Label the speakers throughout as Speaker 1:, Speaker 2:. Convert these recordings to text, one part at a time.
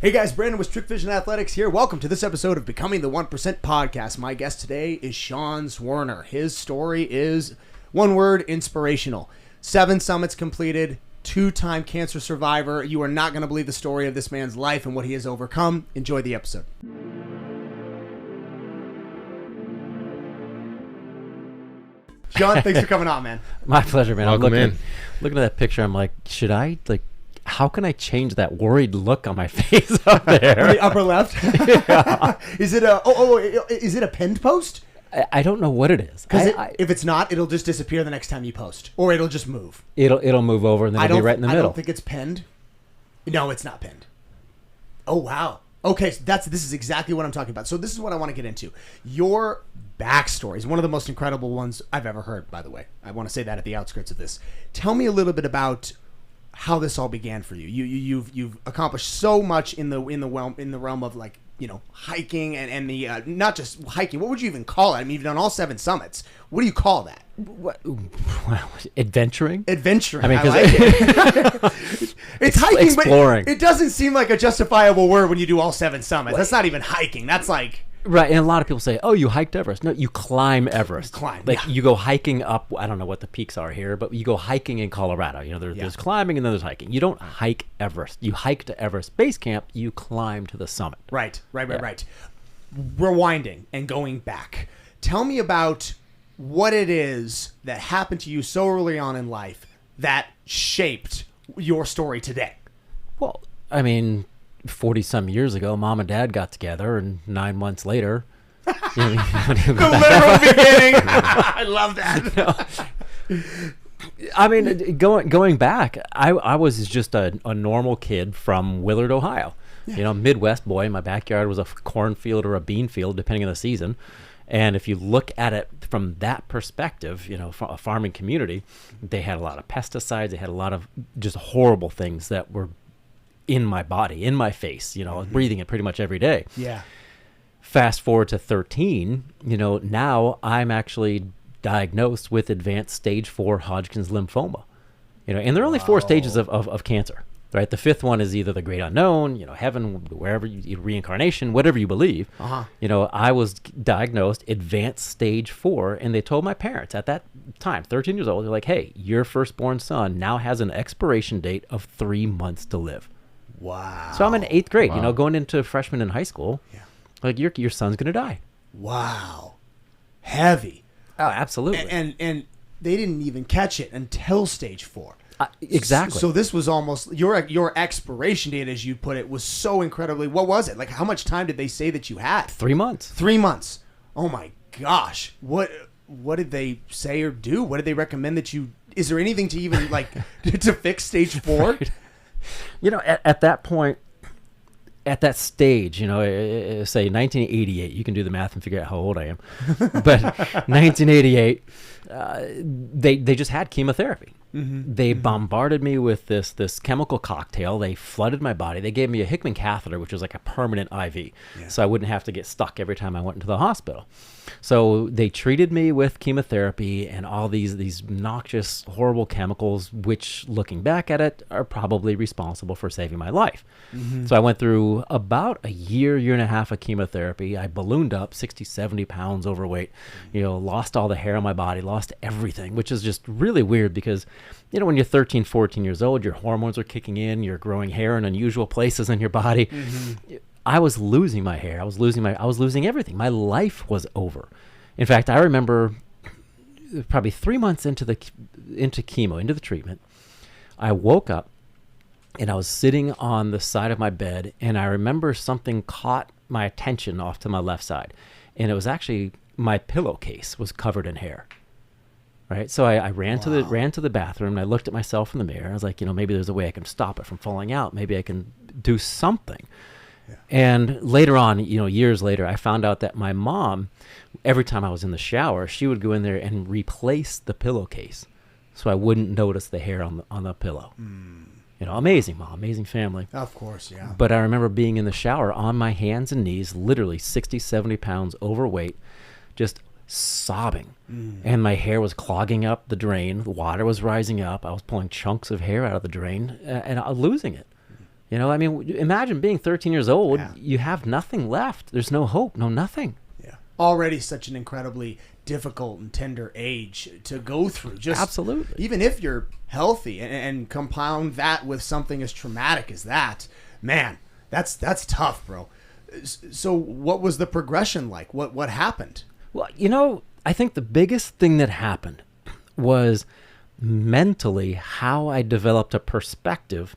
Speaker 1: Hey guys, Brandon with Strict Vision Athletics here. Welcome to this episode of Becoming the 1% Podcast. My guest today is Sean Swarner. His story is, one word, inspirational. 7 summits completed, 2-time cancer survivor. You are not going to believe the story of this man's life and what he has overcome. Enjoy the episode. Sean, thanks for coming on, man.
Speaker 2: My pleasure, man.
Speaker 3: Welcome in.
Speaker 2: Looking at that picture, I'm like, should I, how can I change that worried look on my face up there?
Speaker 1: On the upper left? Yeah. Is it is it a pinned post?
Speaker 2: I don't know what it is.
Speaker 1: Because if it's not, it'll just disappear the next time you post. Or it'll just move.
Speaker 2: It'll move over and then it'll be right in the middle.
Speaker 1: I don't think it's pinned. No, it's not pinned. Oh, wow. Okay, so this is exactly what I'm talking about. So this is what I want to get into. Your backstory is one of the most incredible ones I've ever heard, by the way. I want to say that at the outskirts of this. Tell me a little bit about how this all began for you. You've accomplished so much in the realm of, like, you know, hiking and the not just hiking. What would you even call it? I mean, you've done all 7 summits. What do you call that?
Speaker 2: Adventuring.
Speaker 1: I mean,
Speaker 2: I
Speaker 1: like it. It's hiking,
Speaker 2: exploring.
Speaker 1: But it doesn't seem like a justifiable word when you do all 7 summits. That's not even hiking. That's like...
Speaker 2: Right, and a lot of people say, oh, you hiked Everest. No, you climb Everest. You go hiking up, I don't know what the peaks are here, but you go hiking in Colorado. You know, there's climbing and then there's hiking. You don't hike Everest. You hike to Everest Base Camp, you climb to the summit. Right.
Speaker 1: Rewinding and going back. Tell me about what it is that happened to you so early on in life that shaped your story today.
Speaker 2: Well, I mean... 40-some years ago, Mom and Dad got together, and 9 months later, the
Speaker 1: literal beginning. I love that.
Speaker 2: I mean, going back, I was just a normal kid from Willard, Ohio. Yeah. You know, Midwest boy. My backyard was a cornfield or a bean field, depending on the season. And if you look at it from that perspective, you know, a farming community, they had a lot of pesticides. They had a lot of just horrible things that were in my body, in my face, you know, breathing it pretty much every day.
Speaker 1: Yeah.
Speaker 2: Fast forward to 13, you know, now I'm actually diagnosed with advanced stage 4 Hodgkin's lymphoma, you know, and there are only 4 stages of cancer, right? The 5th one is either the great unknown, you know, heaven, wherever reincarnation, whatever you believe. You know, I was diagnosed advanced stage 4, and they told my parents at that time, 13 years old, they're like, hey, your firstborn son now has an expiration date of 3 months to live.
Speaker 1: Wow.
Speaker 2: So I'm in 8th grade, you know, going into freshman in high school. Yeah. Like, your son's going to die.
Speaker 1: Wow. Heavy.
Speaker 2: Oh, absolutely.
Speaker 1: And they didn't even catch it until stage 4.
Speaker 2: Exactly.
Speaker 1: So this was almost your expiration date, as you put it, was so incredibly. What was it? Like, how much time did they say that you had?
Speaker 2: 3 months.
Speaker 1: 3 months. Oh my gosh. What did they say or do? What did they recommend that you? Is there anything to even like to fix stage 4? Right.
Speaker 2: You know, at that point, at that stage, you know, say 1988, you can do the math and figure out how old I am. But 1988, they just had chemotherapy. They bombarded me with this chemical cocktail. They flooded my body. They gave me a Hickman catheter, which was like a permanent IV, so I wouldn't have to get stuck every time I went into the hospital. So they treated me with chemotherapy and all these noxious, horrible chemicals, which, looking back at it, are probably responsible for saving my life. So I went through about a year and a half of chemotherapy. I ballooned up 60, 70 pounds overweight, you know, lost all the hair on my body, lost everything, which is just really weird because, you know, when you're 13, 14 years old, your hormones are kicking in, you're growing hair in unusual places in your body. I was losing my hair. I was losing everything. My life was over. In fact, I remember probably 3 months into the treatment, I woke up and I was sitting on the side of my bed, and I remember something caught my attention off to my left side, and it was actually my pillowcase was covered in hair. Right, so I ran to the bathroom, and I looked at myself in the mirror. I was like, you know, maybe there's a way I can stop it from falling out. Maybe I can do something. Yeah. And later on, you know, years later, I found out that my mom, every time I was in the shower, she would go in there and replace the pillowcase, so I wouldn't notice the hair on the pillow. You know, amazing mom, amazing family.
Speaker 1: Of course, yeah.
Speaker 2: But I remember being in the shower on my hands and knees, literally 60, 70 pounds overweight, just sobbing. And my hair was clogging up the drain. The water was rising up. I was pulling chunks of hair out of the drain, and I was losing it. You know, I mean, imagine being 13 years old.
Speaker 1: Yeah.
Speaker 2: You have nothing left. There's no hope, no nothing.
Speaker 1: Yeah. Already such an incredibly difficult and tender age to go through. Just
Speaker 2: Absolutely.
Speaker 1: Even if you're healthy and compound that with something as traumatic as that, man, that's tough, bro. So what was the progression like? What happened?
Speaker 2: Well, you know, I think the biggest thing that happened was mentally how I developed a perspective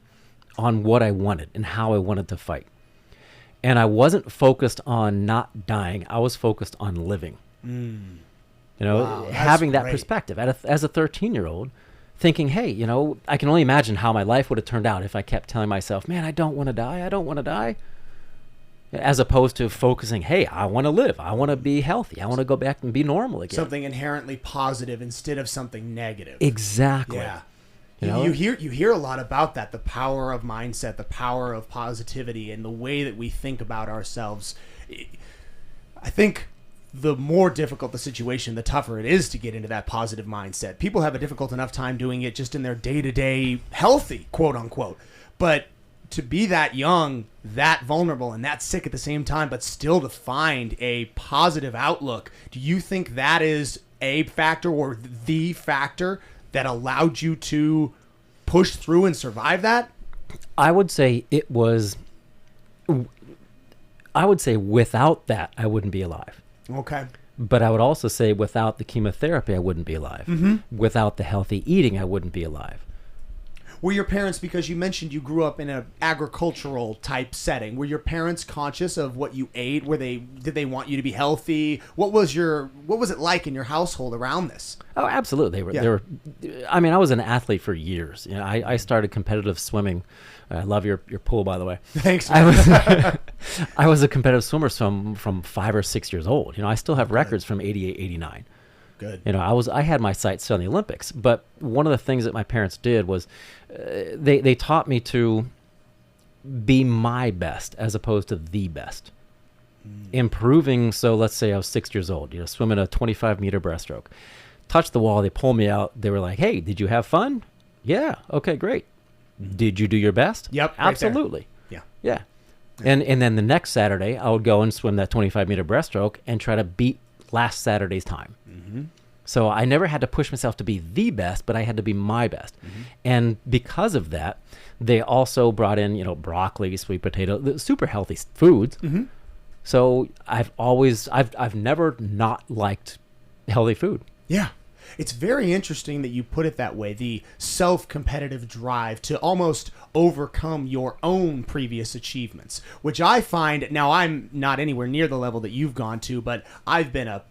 Speaker 2: on what I wanted and how I wanted to fight. And I wasn't focused on not dying. I was focused on living. You know,
Speaker 1: Wow,
Speaker 2: having that
Speaker 1: great.
Speaker 2: perspective as a 13-year-old, thinking, hey, you know, I can only imagine how my life would have turned out if I kept telling myself, man, I don't want to die. I don't want to die. As opposed to focusing, hey, I want to live. I want to be healthy. I want to go back and be normal again.
Speaker 1: Something inherently positive instead of something negative.
Speaker 2: Exactly.
Speaker 1: Yeah.
Speaker 2: You know?
Speaker 1: You hear a lot about that, the power of mindset, the power of positivity, and the way that we think about ourselves. I think the more difficult the situation, the tougher it is to get into that positive mindset. People have a difficult enough time doing it just in their day-to-day healthy, quote unquote. But to be that young, that vulnerable, and that sick at the same time, but still to find a positive outlook, do you think that is a factor or the factor that allowed you to push through and survive that?
Speaker 2: I would say it was. I would say without that, I wouldn't be alive.
Speaker 1: Okay.
Speaker 2: But I would also say without the chemotherapy, I wouldn't be alive. Without the healthy eating, I wouldn't be alive.
Speaker 1: Were your parents, because you mentioned you grew up in an agricultural type setting, were your parents conscious of what you ate? Did they want you to be healthy? What was it like in your household around this?
Speaker 2: Oh, absolutely.
Speaker 1: Yeah.
Speaker 2: They were. I mean, I was an athlete for years. You know, I started competitive swimming. I love your pool, by the way.
Speaker 1: Thanks.
Speaker 2: I was a competitive swimmer from 5 or 6 years old. You know, I still have records from 88, 89.
Speaker 1: Good.
Speaker 2: You know, I had my sights set on the Olympics, but one of the things that my parents did was they taught me to be my best as opposed to the best. Improving. So let's say I was 6 years old, you know, swimming a 25-meter breaststroke, touched the wall. They pulled me out. They were like, "Hey, did you have fun?" "Yeah." "Okay, great." "Did you do your best?"
Speaker 1: Yep. Right
Speaker 2: Absolutely.
Speaker 1: there.
Speaker 2: Yeah. And then the next Saturday, I would go and swim that 25-meter breaststroke and try to beat last Saturday's time. So I never had to push myself to be the best, but I had to be my best. And because of that, they also brought in, you know, broccoli, sweet potato, the super healthy foods. So I've never not liked healthy food.
Speaker 1: Yeah. It's very interesting that you put it that way, the self-competitive drive to almost overcome your own previous achievements, which I find, now I'm not anywhere near the level that you've gone to, but I've been a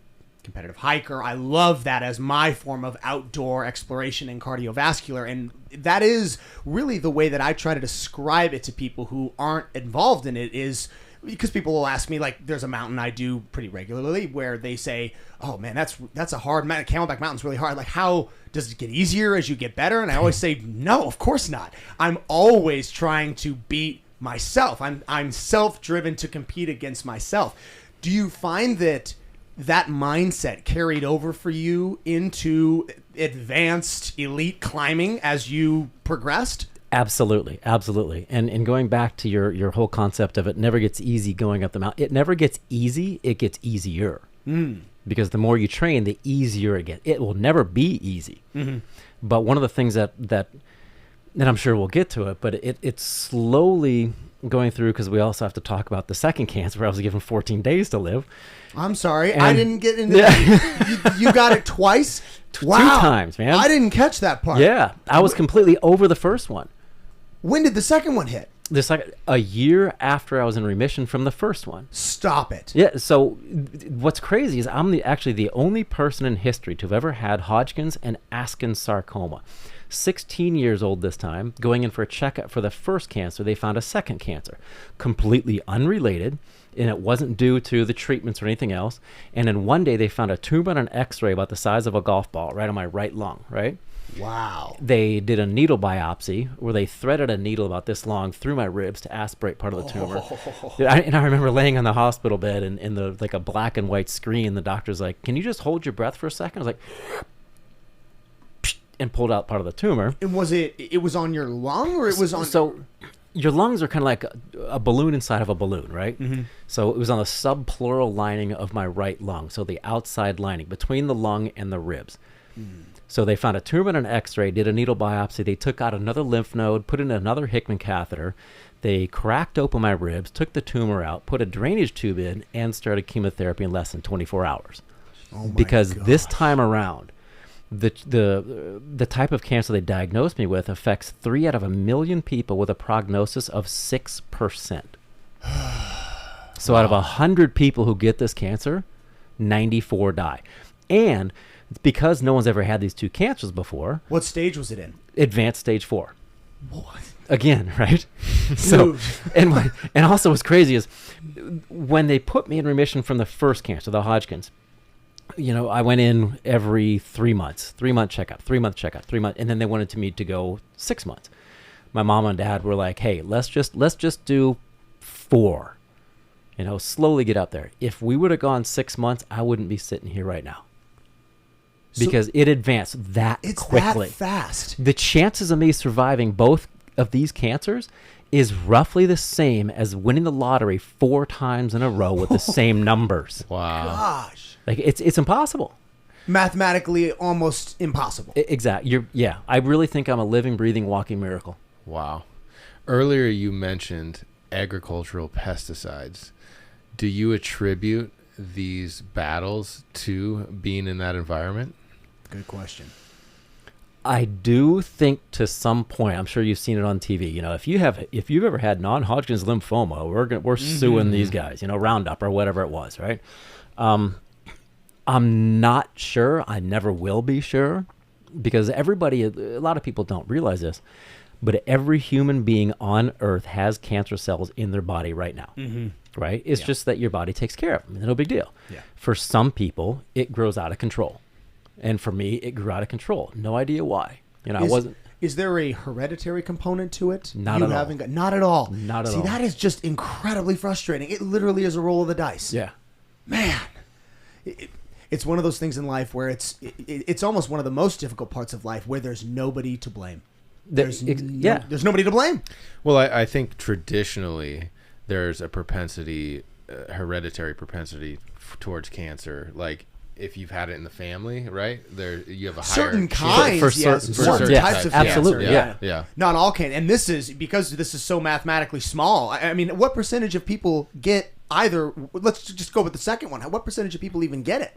Speaker 1: competitive hiker. I love that as my form of outdoor exploration and cardiovascular, and that is really the way that I try to describe it to people who aren't involved in it, is because people will ask me, like, there's a mountain I do pretty regularly where they say, "Oh man, that's a hard mountain. Camelback Mountain's really hard. Like, how does it get easier as you get better?" And I always say, no, of course not. I'm always trying to beat myself. I'm self-driven to compete against myself. Do you find that mindset carried over for you into advanced elite climbing as you progressed?
Speaker 2: Absolutely. And going back to your whole concept of it never gets easy going up the mountain. It never gets easy. It gets easier. Because the more you train, the easier it gets. It will never be easy. But one of the things that I'm sure we'll get to it, but it's slowly going through, because we also have to talk about the second cancer where I was given 14 days to live.
Speaker 1: I'm sorry. I didn't get into that. You got it twice? Wow.
Speaker 2: 2 times, man.
Speaker 1: I didn't catch that part.
Speaker 2: Yeah. I was completely over the first one.
Speaker 1: When did the second one hit?
Speaker 2: A year after I was in remission from the first one.
Speaker 1: Stop it.
Speaker 2: Yeah. So what's crazy is I'm actually the only person in history to have ever had Hodgkin's and Askins sarcoma. 16 years old this time, going in for a checkup for the first cancer. They found a second cancer, completely unrelated, and it wasn't due to the treatments or anything else. And then one day they found a tumor on an x-ray about the size of a golf ball right on my right lung, right?
Speaker 1: Wow.
Speaker 2: They did a needle biopsy where they threaded a needle about this long through my ribs to aspirate part of the tumor. And I remember laying on the hospital bed and in the like a black and white screen, the doctor's like, "Can you just hold your breath for a second?" I was like, and pulled out part of the tumor.
Speaker 1: And was it was on your lung, or it was on?
Speaker 2: So your lungs are kind of like a balloon inside of a balloon, right?
Speaker 1: Mm-hmm.
Speaker 2: So it was on the subpleural lining of my right lung, so the outside lining between the lung and the ribs. So they found a tumor in an x-ray, did a needle biopsy. They took out another lymph node, put in another Hickman catheter. They cracked open my ribs, took the tumor out, put a drainage tube in, and started chemotherapy in less than 24 hours.
Speaker 1: Oh my
Speaker 2: Because
Speaker 1: gosh.
Speaker 2: this time around, the type of cancer they diagnosed me with affects 3 out of 1 million people with a prognosis of 6%. So out of 100 people who get this cancer, 94 die. And it's because no one's ever had these 2 cancers before.
Speaker 1: What stage was it in?
Speaker 2: Advanced stage 4.
Speaker 1: What?
Speaker 2: Again, right? So, and also what's crazy is when they put me in remission from the first cancer, the Hodgkin's, I went in every 3 months, 3-month checkup, 3-month checkup, 3 months, and then they wanted me to go 6 months. My mom and dad were like, "Hey, let's just do 4. Slowly get up there." If we would have gone 6 months, I wouldn't be sitting here right now. Because it advanced that quickly.
Speaker 1: It's that fast.
Speaker 2: The chances of me surviving both of these cancers is roughly the same as winning the lottery 4 times in a row with the same numbers.
Speaker 3: Wow.
Speaker 1: Gosh.
Speaker 2: Like it's impossible.
Speaker 1: Mathematically almost impossible.
Speaker 2: Exactly. I really think I'm a living, breathing, walking miracle.
Speaker 3: Wow. Earlier you mentioned agricultural pesticides. Do you attribute these battles to being in that environment?
Speaker 1: Good question.
Speaker 2: I do think to some point, I'm sure you've seen it on TV. If you've ever had non-Hodgkin's lymphoma, we're suing these guys. Roundup or whatever it was, right? I'm not sure. I never will be sure, because a lot of people don't realize this, but every human being on Earth has cancer cells in their body right now. Mm-hmm. Right? It's just that your body takes care of them. No big deal.
Speaker 1: Yeah.
Speaker 2: For some people, it grows out of control. And for me, it grew out of control. No idea why. I wasn't.
Speaker 1: Is there a hereditary component to it?
Speaker 2: Not at all.
Speaker 1: Not at all.
Speaker 2: Not at all.
Speaker 1: See, that is just incredibly frustrating. It literally is a roll of the dice.
Speaker 2: Yeah.
Speaker 1: Man. It's one of those things in life where it's almost one of the most difficult parts of life where there's nobody to blame. There's nobody to blame.
Speaker 3: Well, I think traditionally there's a propensity, hereditary propensity towards cancer. Like if you've had it in the family, right? You have a
Speaker 1: certain
Speaker 3: higher
Speaker 1: kinds, certain types of cancer.
Speaker 2: Absolutely,
Speaker 3: yeah.
Speaker 1: Not all can, and this is because this is so mathematically small. I mean, what percentage of people get either? Let's just go with the second one. What percentage of people even get it?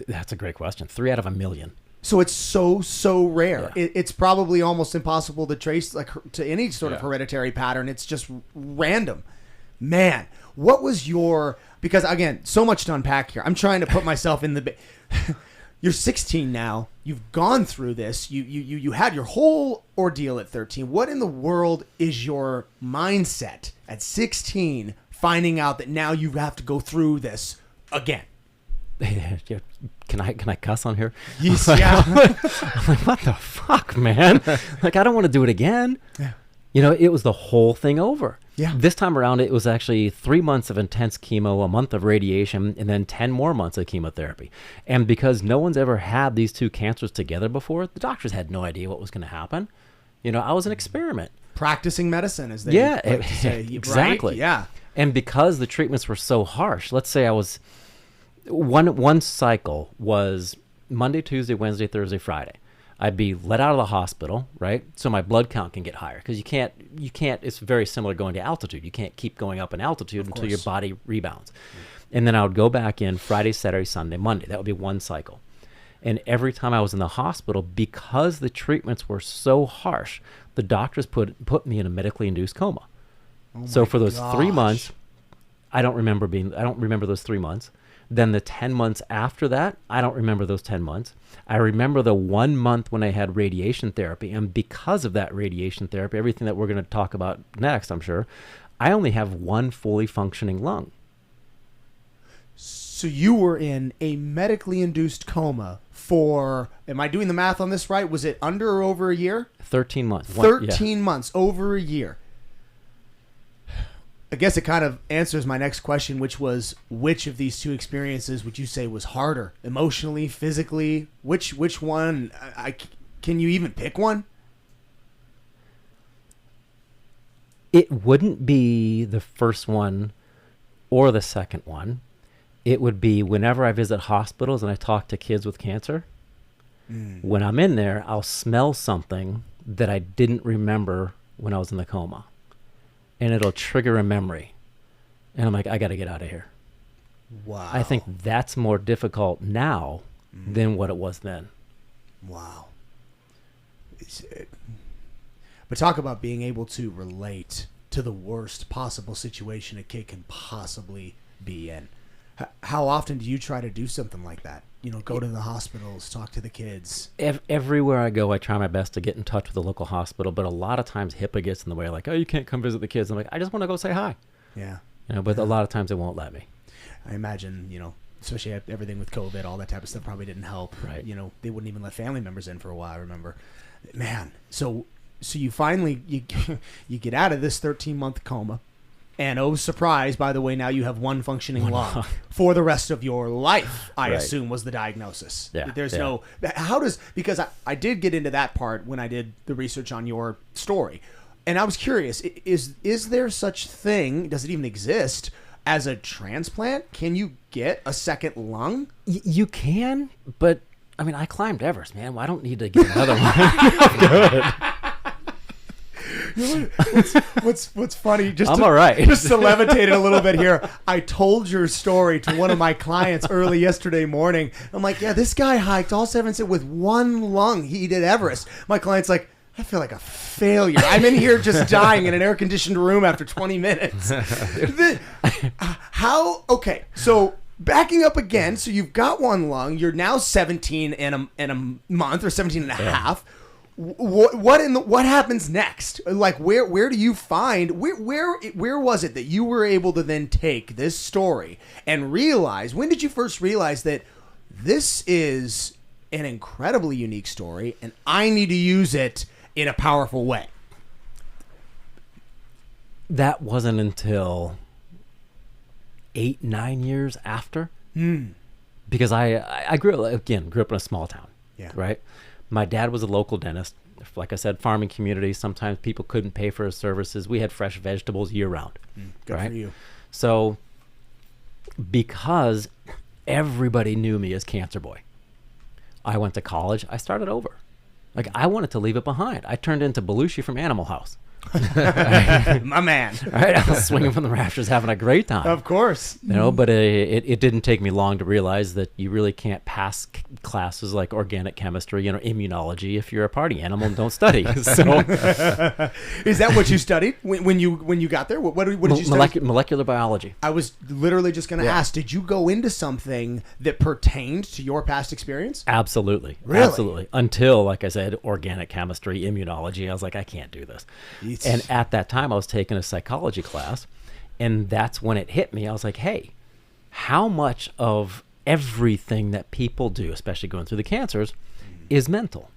Speaker 2: That's a great question. 3 out of 1 million.
Speaker 1: So it's so rare.
Speaker 2: Yeah.
Speaker 1: It's probably almost impossible to trace to any sort of hereditary pattern. It's just random. Man, what was because again, so much to unpack here. I'm trying to put myself in the You're 16 now. You've gone through this. You had your whole ordeal at 13. What in the world is your mindset at 16 finding out that now you have to go through this again?
Speaker 2: Can I cuss on here?
Speaker 1: Yes,
Speaker 2: I'm like, what the fuck, man? Like, I don't want to do it again.
Speaker 1: Yeah.
Speaker 2: It was the whole thing over.
Speaker 1: Yeah.
Speaker 2: This time around, it was actually 3 months of intense chemo, a month of radiation, and then 10 more months of chemotherapy. And because no one's ever had these 2 cancers together before, the doctors had no idea what was going to happen. I was an experiment.
Speaker 1: Practicing medicine, as they like to say.
Speaker 2: Exactly.
Speaker 1: Right? Yeah.
Speaker 2: And because the treatments were so harsh, let's say I was one cycle was Monday, Tuesday, Wednesday, Thursday, Friday. I'd be let out of the hospital, right? So my blood count can get higher because you can't, it's very similar going to altitude. You can't keep going up in altitude until your body rebounds. And then I would go back in Friday, Saturday, Sunday, Monday. That would be one cycle. And every time I was in the hospital, because the treatments were so harsh, the doctors put me in a medically induced coma. So for those 3 months, I don't remember those 3 months. Then the 10 months after that, I don't remember those 10 months. I remember the 1 month when I had radiation therapy. And because of that radiation therapy, everything that we're going to talk about next, I'm sure, I only have one fully functioning lung.
Speaker 1: So you were in a medically induced coma for, am I doing the math on this right? Was it under or over a year?
Speaker 2: 13 months.
Speaker 1: 13 months, over a year. I guess it kind of answers my next question, which was, which of these 2 experiences would you say was harder? Emotionally, physically? Which one? Can you even pick one?
Speaker 2: It wouldn't be the first one or the second one. It would be whenever I visit hospitals and I talk to kids with cancer. When I'm in there, I'll smell something that I didn't remember when I was in the coma. And it'll trigger a memory. And I'm like, I got to get out of here.
Speaker 1: Wow.
Speaker 2: I think that's more difficult now than what it was then.
Speaker 1: Wow. But talk about being able to relate to the worst possible situation a kid can possibly be in. How often do you try to do something like that? You know, go to the hospitals, talk to the kids.
Speaker 2: Everywhere I go, I try my best to get in touch with the local hospital, but a lot of times HIPAA gets in the way. Like, oh, you can't come visit the kids. I'm like, I just want to go say hi.
Speaker 1: Yeah.
Speaker 2: You know, but a lot of times they won't let me.
Speaker 1: I imagine, you know, especially everything with COVID, all that type of stuff probably didn't help.
Speaker 2: Right.
Speaker 1: You know, they wouldn't even let family members in for a while, I remember. Man, so you finally, you get out of this 13-month coma. And oh, surprise, by the way, now you have one functioning lung for the rest of your life, I assume, was the diagnosis.
Speaker 2: Yeah.
Speaker 1: There's no, how does, because I did get into that part when I did the research on your story. And I was curious, is there such thing, does it even exist, as a transplant? Can you get a second lung?
Speaker 2: You can, but, I mean, I climbed Everest, man. Well, I don't need to get another one. Good.
Speaker 1: What's funny?
Speaker 2: I'm all right.
Speaker 1: Just to levitate it a little bit here. I told your story to one of my clients early yesterday morning. I'm like, yeah, this guy hiked all 7 with one lung. He did Everest. My client's like, I feel like a failure. I'm in here just dying in an air-conditioned room after 20 minutes. Okay, so backing up again. So you've got one lung. You're now 17 in a month or 17 and a half. What happens next? Like where do you find where was it that you were able to then take this story and realize, when did you first realize that this is an incredibly unique story and I need to use it in a powerful way?
Speaker 2: That wasn't until 8-9 years after. Because I grew up in a small town.
Speaker 1: Yeah.
Speaker 2: Right. My dad was a local dentist. Like I said, farming community. Sometimes people couldn't pay for his services. We had fresh vegetables year round.
Speaker 1: Good
Speaker 2: right?
Speaker 1: for you.
Speaker 2: So because everybody knew me as Cancer Boy, I went to college. I started over. Like, I wanted to leave it behind. I turned into Belushi from Animal House.
Speaker 1: My man.
Speaker 2: Right? I was swinging from the rafters, having a great time.
Speaker 1: Of course.
Speaker 2: You know, but it didn't take me long to realize that you really can't pass classes like organic chemistry, you know, immunology if you're a party animal and don't study. So,
Speaker 1: is that what you studied when you got there? What did you study?
Speaker 2: Molecular biology.
Speaker 1: I was literally just going to ask, did you go into something that pertained to your past experience?
Speaker 2: Absolutely.
Speaker 1: Really?
Speaker 2: Absolutely. Until, like I said, organic chemistry, immunology, I was like, I can't do this. And at that time, I was taking a psychology class, and that's when it hit me. I was like, hey, how much of everything that people do, especially going through the cancers, is mental?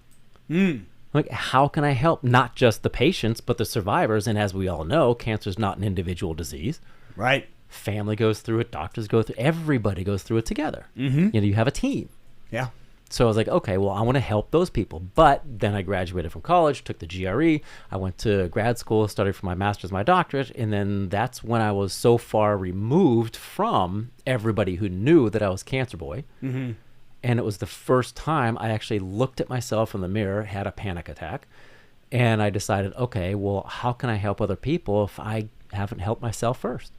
Speaker 2: Like, how can I help not just the patients, but the survivors? And as we all know, cancer is not an individual disease.
Speaker 1: Right.
Speaker 2: Family goes through it. Doctors go through it. Everybody goes through it together. You know, you have a team.
Speaker 1: Yeah.
Speaker 2: So I was like, okay, well, I want to help those people. But then I graduated from college, took the GRE. I went to grad school, studied for my master's, my doctorate. And then that's when I was so far removed from everybody who knew that I was Cancer Boy. And it was the first time I actually looked at myself in the mirror, had a panic attack. And I decided, okay, well, how can I help other people if I haven't helped myself first?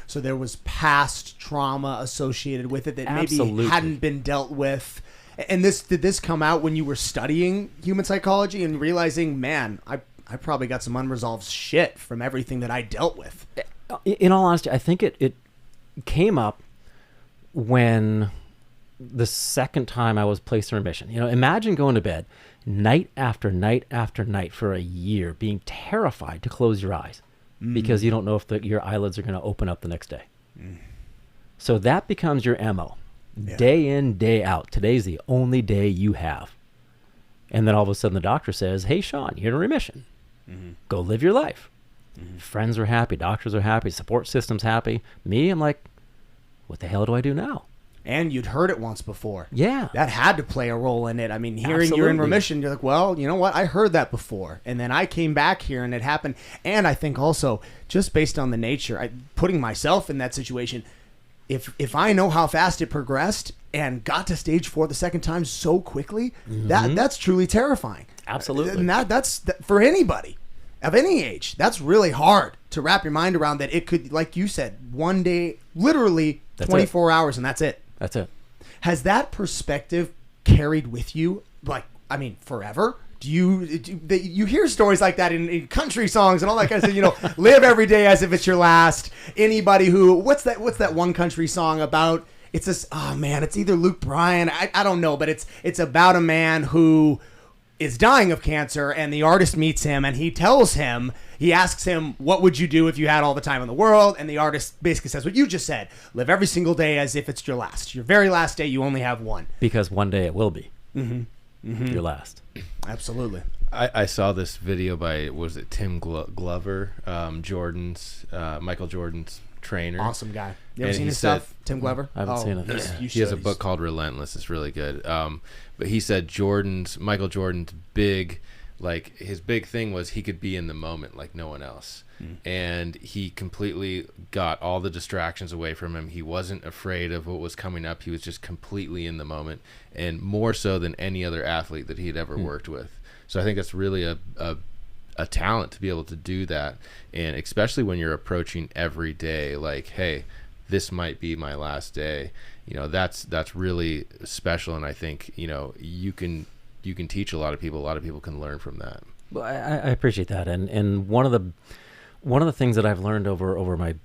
Speaker 1: So there was past trauma associated with it that
Speaker 2: Absolutely.
Speaker 1: maybe hadn't been dealt with. And did this come out when you were studying human psychology and realizing, man, I probably got some unresolved shit from everything that I dealt with?
Speaker 2: In all honesty, I think it came up when the second time I was placed in remission. You know, imagine going to bed night after night after night for a year, being terrified to close your eyes. Because you don't know if your eyelids are going to open up the next day. So that becomes your MO. Day in, day out. Today's the only day you have. And then all of a sudden the doctor says, hey, Sean, you're in remission. Go live your life. Friends are happy. Doctors are happy. Support system's happy. Me, I'm like, what the hell do I do now?
Speaker 1: and you'd heard it once before.
Speaker 2: Yeah.
Speaker 1: That had to play a role in it. I mean, hearing you're in
Speaker 2: Absolutely.
Speaker 1: remission, you're like, well, you know what? I heard that before. And then I came back here and it happened. And I think also, just based on the nature, putting myself in that situation, if I know how fast it progressed and got to stage 4 the second time so quickly, that's truly terrifying.
Speaker 2: Absolutely.
Speaker 1: And that's for anybody of any age. That's really hard to wrap your mind around, that it could, like you said, one day, literally
Speaker 2: That's
Speaker 1: 24 hours, and that's it.
Speaker 2: That's it.
Speaker 1: Has that perspective carried with you, like, I mean, forever? Do you hear stories like that in country songs and all that kind of stuff? Live every day as if it's your last. Anybody who what's that one country song about? It's this. Oh man, it's either Luke Bryan. I don't know, but it's about a man who is dying of cancer, and the artist meets him, and he asks him, what would you do if you had all the time in the world? And the artist basically says what you just said: live every single day as if it's your last. Your very last day, you only have one.
Speaker 2: Because one day it will be your last.
Speaker 1: Absolutely.
Speaker 3: I saw this video by, was it Tim Glover, Michael Jordan's trainer.
Speaker 1: Awesome guy. You ever
Speaker 3: And
Speaker 1: seen
Speaker 3: he
Speaker 1: his
Speaker 3: said-
Speaker 1: stuff? Tim Glover?
Speaker 2: I haven't seen it.
Speaker 1: You
Speaker 3: He has a
Speaker 1: should.
Speaker 3: book called Relentless. It's really good. But he said Michael Jordan's his big thing was he could be in the moment like no one else. And he completely got all the distractions away from him. He wasn't afraid of what was coming up. He was just completely in the moment, and more so than any other athlete that he had ever worked with. So I think that's really a talent to be able to do that. And especially when you're approaching every day, like, hey, this might be my last day. That's really special. And I think, you can teach a lot of people. A lot of people can learn from that.
Speaker 2: Well, I appreciate that, and one of the things that I've learned over my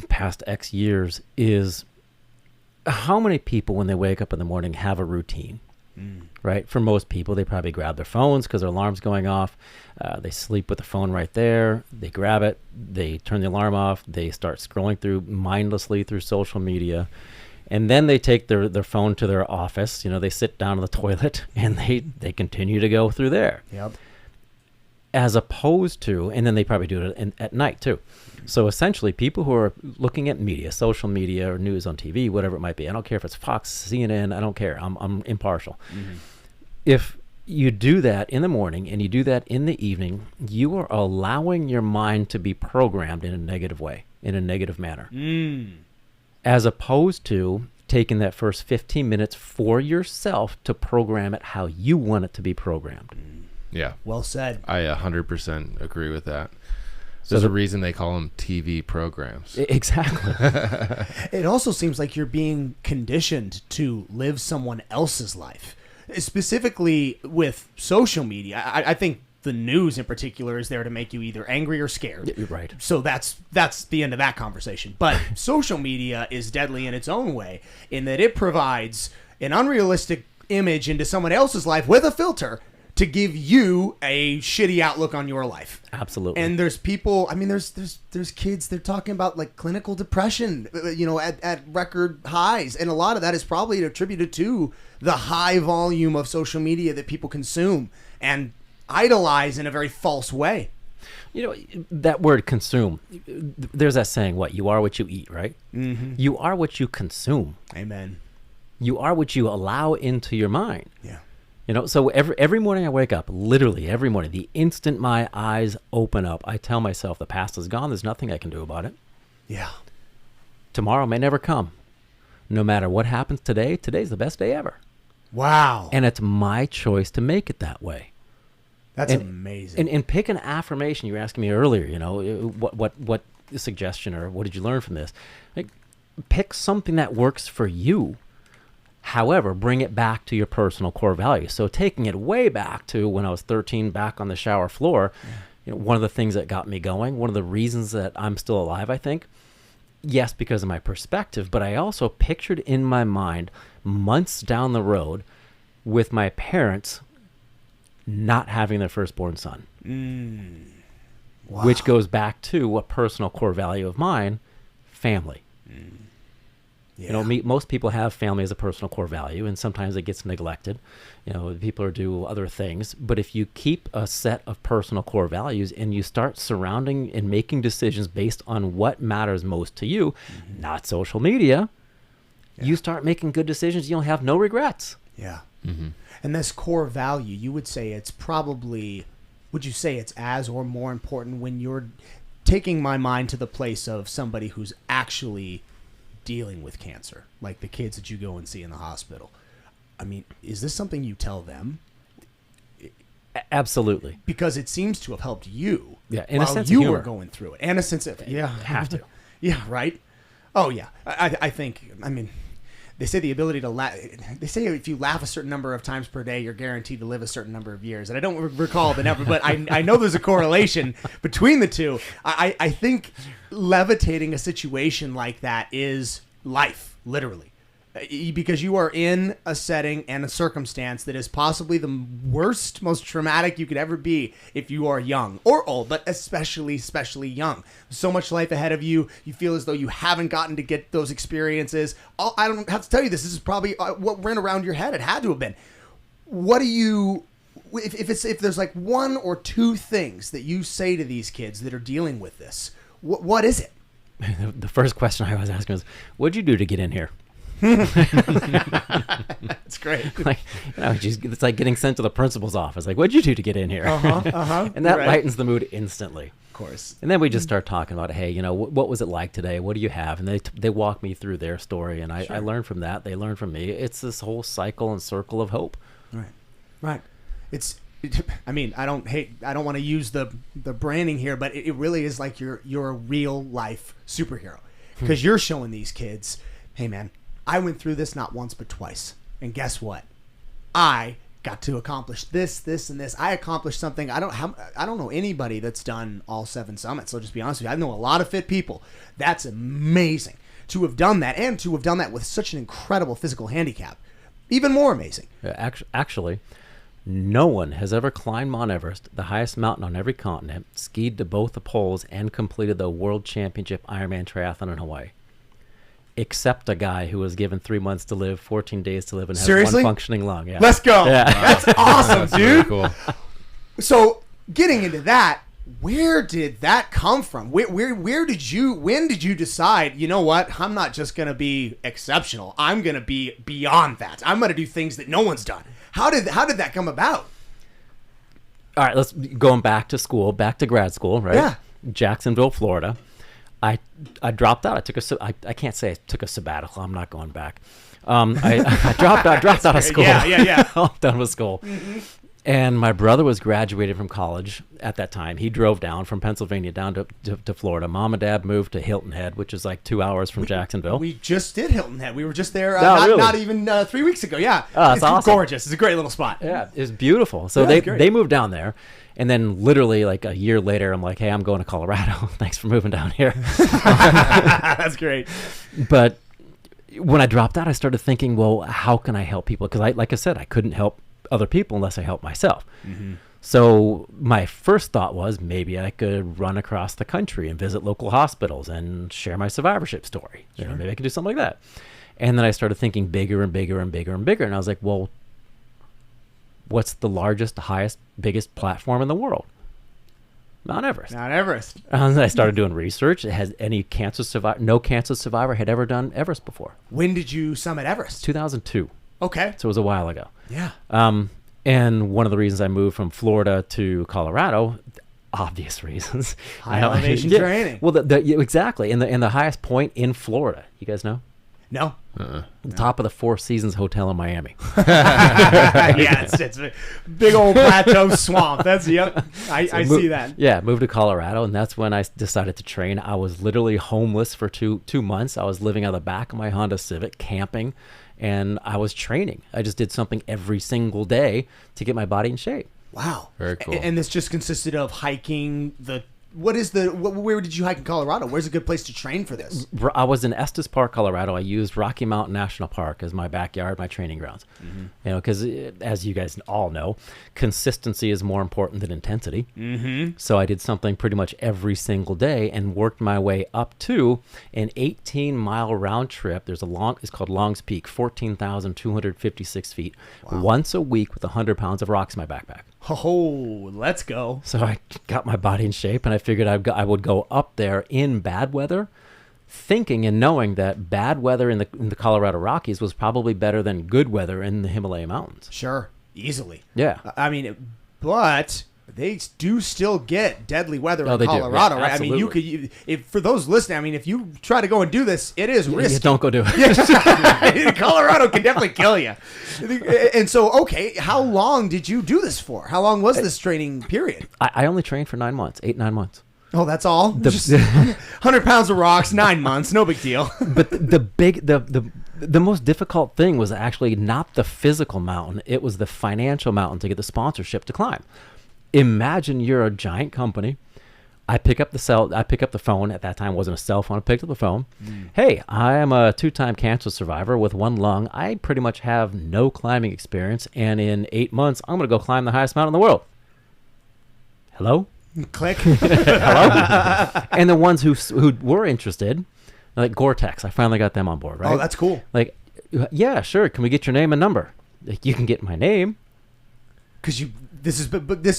Speaker 2: past X years is how many people, when they wake up in the morning, have a routine. Right? For most people, they probably grab their phones because their alarm's going off. They sleep with the phone right there. They grab it. They turn the alarm off. They start scrolling mindlessly through social media. And then they take their phone to their office. They sit down on the toilet and they continue to go through there.
Speaker 1: Yep.
Speaker 2: As opposed to, and then they probably do it at night too. So essentially, people who are looking at media, social media or news on TV, whatever it might be, I don't care if it's Fox, CNN, I don't care. I'm impartial. If you do that in the morning and you do that in the evening, you are allowing your mind to be programmed in a negative way, in a negative manner. As opposed to taking that first 15 minutes for yourself to program it how you want it to be programmed.
Speaker 3: Yeah.
Speaker 1: Well said.
Speaker 3: I 100% agree with that. There's a reason they call them TV programs.
Speaker 2: Exactly.
Speaker 1: It also seems like you're being conditioned to live someone else's life. Specifically with social media, I think the news in particular is there to make you either angry or scared.
Speaker 2: You're right.
Speaker 1: So that's the end of that conversation. But social media is deadly in its own way, in that it provides an unrealistic image into someone else's life with a filter to give you a shitty outlook on your life.
Speaker 2: Absolutely.
Speaker 1: And there's people, I mean, there's kids, they're talking about like clinical depression, at record highs. And a lot of that is probably attributed to the high volume of social media that people consume and idolize in a very false way.
Speaker 2: That word consume, there's that saying, you are what you eat, right? Mm-hmm. You are what you consume.
Speaker 1: Amen.
Speaker 2: You are what you allow into your mind.
Speaker 1: Yeah.
Speaker 2: So every morning I wake up, literally every morning, the instant my eyes open up, I tell myself the past is gone. There's nothing I can do about it.
Speaker 1: Yeah.
Speaker 2: Tomorrow may never come. No matter what happens today, today's the best day ever.
Speaker 1: Wow.
Speaker 2: And it's my choice to make it that way.
Speaker 1: That's amazing.
Speaker 2: And pick an affirmation. You were asking me earlier, what suggestion or what did you learn from this? Like, pick something that works for you. However, bring it back to your personal core values. So taking it way back to when I was 13, back on the shower floor, one of the things that got me going, one of the reasons that I'm still alive, I think, yes, because of my perspective, but I also pictured in my mind months down the road with my parents not having their firstborn son.
Speaker 1: Wow.
Speaker 2: Which goes back to a personal core value of mine, family.
Speaker 1: Yeah.
Speaker 2: Most people have family as a personal core value, and sometimes it gets neglected. People do other things. But if you keep a set of personal core values and you start surrounding and making decisions based on what matters most to you, not social media, you start making good decisions. You'll have no regrets.
Speaker 1: Yeah.
Speaker 3: Mm-hmm.
Speaker 1: And this core value, you would say it's probably, would you say it's as or more important when you're taking my mind to the place of somebody who's actually dealing with cancer, like the kids that you go and see in the hospital? I mean, is this something you tell them?
Speaker 2: Absolutely.
Speaker 1: Because it seems to have helped you.
Speaker 2: Yeah, in a
Speaker 1: while
Speaker 2: sense of
Speaker 1: you
Speaker 2: humor.
Speaker 1: were going through it. And a sense of, yeah.
Speaker 2: Have to.
Speaker 1: Yeah, right? Oh, yeah. I think, I mean, they say the ability to laugh, they say if you laugh a certain number of times per day, you're guaranteed to live a certain number of years. And I don't recall the number, but I know there's a correlation between the two. I think levitating a situation like that is life, literally. Because you are in a setting and a circumstance that is possibly the worst, most traumatic you could ever be if you are young or old, but especially young. So much life ahead of you. You feel as though you haven't gotten to get those experiences. I don't have to tell you this. This is probably what ran around your head. It had to have been. What do you, if there's like one or two things that you say to these kids that are dealing with this, what is it?
Speaker 2: The first question I was asking was, what'd you do to get in here?
Speaker 1: That's great.
Speaker 2: Like, it's like getting sent to the principal's office. Like, what'd you do to get in here? And that
Speaker 1: Right.
Speaker 2: lightens the mood instantly.
Speaker 1: Of course.
Speaker 2: And then we just start talking about, hey, what was it like today? What do you have? And they walk me through their story, and I learn from that. They learn from me. It's this whole cycle and circle of hope.
Speaker 1: Right. I mean, I don't want to use the branding here, but it really is like you're a real life superhero because you're showing these kids, hey man, I went through this not once but twice, and guess what? I got to accomplish this, and this. I accomplished something. I don't know anybody that's done all 7 summits. I'll just be honest with you. I know a lot of fit people. That's amazing to have done that, and to have done that with such an incredible physical handicap. Even more amazing.
Speaker 2: Actually, no one has ever climbed Mount Everest, the highest mountain on every continent, skied to both the poles, and completed the World Championship Ironman triathlon in Hawaii, except a guy who was given 3 months to live, 14 days to live, and has
Speaker 1: Seriously?
Speaker 2: one functioning lung. Yeah.
Speaker 1: Let's go.
Speaker 2: Yeah.
Speaker 1: That's awesome,
Speaker 3: That's
Speaker 1: dude.
Speaker 3: really cool.
Speaker 1: So, getting into that, where did that come from? When did you decide, you know what, I'm not just going to be exceptional. I'm going to be beyond that. I'm going to do things that no one's done. How did that come about?
Speaker 2: All right, let's going back to school, back to grad school, right?
Speaker 1: Yeah.
Speaker 2: Jacksonville, Florida. I dropped out. I can't say I took a sabbatical. I'm not going back. I dropped out of school.
Speaker 1: Yeah.
Speaker 2: I'm done with school. Mm-hmm. And my brother was graduating from college at that time. He drove down from Pennsylvania down to Florida. Mom and Dad moved to Hilton Head, which is like 2 hours from Jacksonville.
Speaker 1: We just did Hilton Head. We were just there
Speaker 2: really?
Speaker 1: not even 3 weeks ago. Yeah.
Speaker 2: Oh, it's
Speaker 1: it's
Speaker 2: awesome.
Speaker 1: Gorgeous. It's a great little spot.
Speaker 2: Yeah, it's beautiful. So
Speaker 1: Yeah, it's great.
Speaker 2: they moved down there. And then literally like a year later, I'm like, hey, I'm going to Colorado. Thanks for moving down here.
Speaker 1: That's great.
Speaker 2: But when I dropped out, I started thinking, well, how can I help people? Because like I said, I couldn't help other people unless I helped myself. Mm-hmm. So my first thought was maybe I could run across the country and visit local hospitals and share my survivorship story. Sure. Maybe I could do something like that. And then I started thinking bigger and bigger and bigger and bigger. And I was like, well, what's the largest, highest, biggest platform in the world? Mount Everest.
Speaker 1: Mount Everest.
Speaker 2: And I started doing research. Has any cancer survivor? No cancer survivor had ever done Everest before.
Speaker 1: When did you summit Everest?
Speaker 2: 2002.
Speaker 1: Okay.
Speaker 2: So it was a while ago.
Speaker 1: Yeah.
Speaker 2: And one of the reasons I moved from Florida to Colorado, obvious reasons.
Speaker 1: High elevation training.
Speaker 2: Well, exactly. And the highest point in Florida. You guys know?
Speaker 1: No.
Speaker 2: The top of the Four Seasons Hotel in Miami.
Speaker 1: Yeah, it's a big old plateau swamp. That's I see that.
Speaker 2: Yeah, moved to Colorado, and that's when I decided to train. I was literally homeless for two months. I was living out of the back of my Honda Civic, camping, and I was training. I just did something every single day to get my body in shape.
Speaker 1: Wow.
Speaker 3: Very cool.
Speaker 1: And this just consisted of hiking where did you hike in Colorado? Where's a good place to train for this?
Speaker 2: I was in Estes Park, Colorado. I used Rocky Mountain National Park as my backyard, my training grounds. Mm-hmm. You know, because as you guys all know, consistency is more important than intensity. Mm-hmm. So I did something pretty much every single day and worked my way up to an 18-mile round trip. It's called Long's Peak, 14,256 feet, once a week with 100 pounds of rocks in my backpack.
Speaker 1: Oh, let's go.
Speaker 2: So I got my body in shape, and I figured I would go up there in bad weather thinking and knowing that bad weather in the Colorado Rockies was probably better than good weather in the Himalaya mountains.
Speaker 1: Sure, easily.
Speaker 2: Yeah.
Speaker 1: I mean, but they do still get deadly weather in
Speaker 2: they do.
Speaker 1: Colorado,
Speaker 2: Yeah,
Speaker 1: right? I mean,
Speaker 2: absolutely.
Speaker 1: if for those listening, I mean, if you try to go and do this, it is risky.
Speaker 2: Yeah, don't go do it.
Speaker 1: Colorado can definitely kill you. And so, okay, how long did you do this for? How long was this training period?
Speaker 2: I only trained for 9 months, 9 months.
Speaker 1: Oh, that's all? Just 100 pounds of rocks, 9 months, no big deal.
Speaker 2: But the most difficult thing was actually not the physical mountain. It was the financial mountain to get the sponsorship to climb. Imagine you're a giant company. I pick up the phone. At that time, it wasn't a cell phone. I picked up the phone. Hey, I am a 2-time cancer survivor with 1 lung. I pretty much have no climbing experience. And in 8 months, I'm going to go climb the highest mountain in the world. Hello?
Speaker 1: Click.
Speaker 2: Hello? And the ones who were interested, like Gore-Tex, I finally got them on board, right?
Speaker 1: Oh, that's cool.
Speaker 2: Like, yeah, sure. Can we get your name and number? Like, you can get my name.
Speaker 1: Because this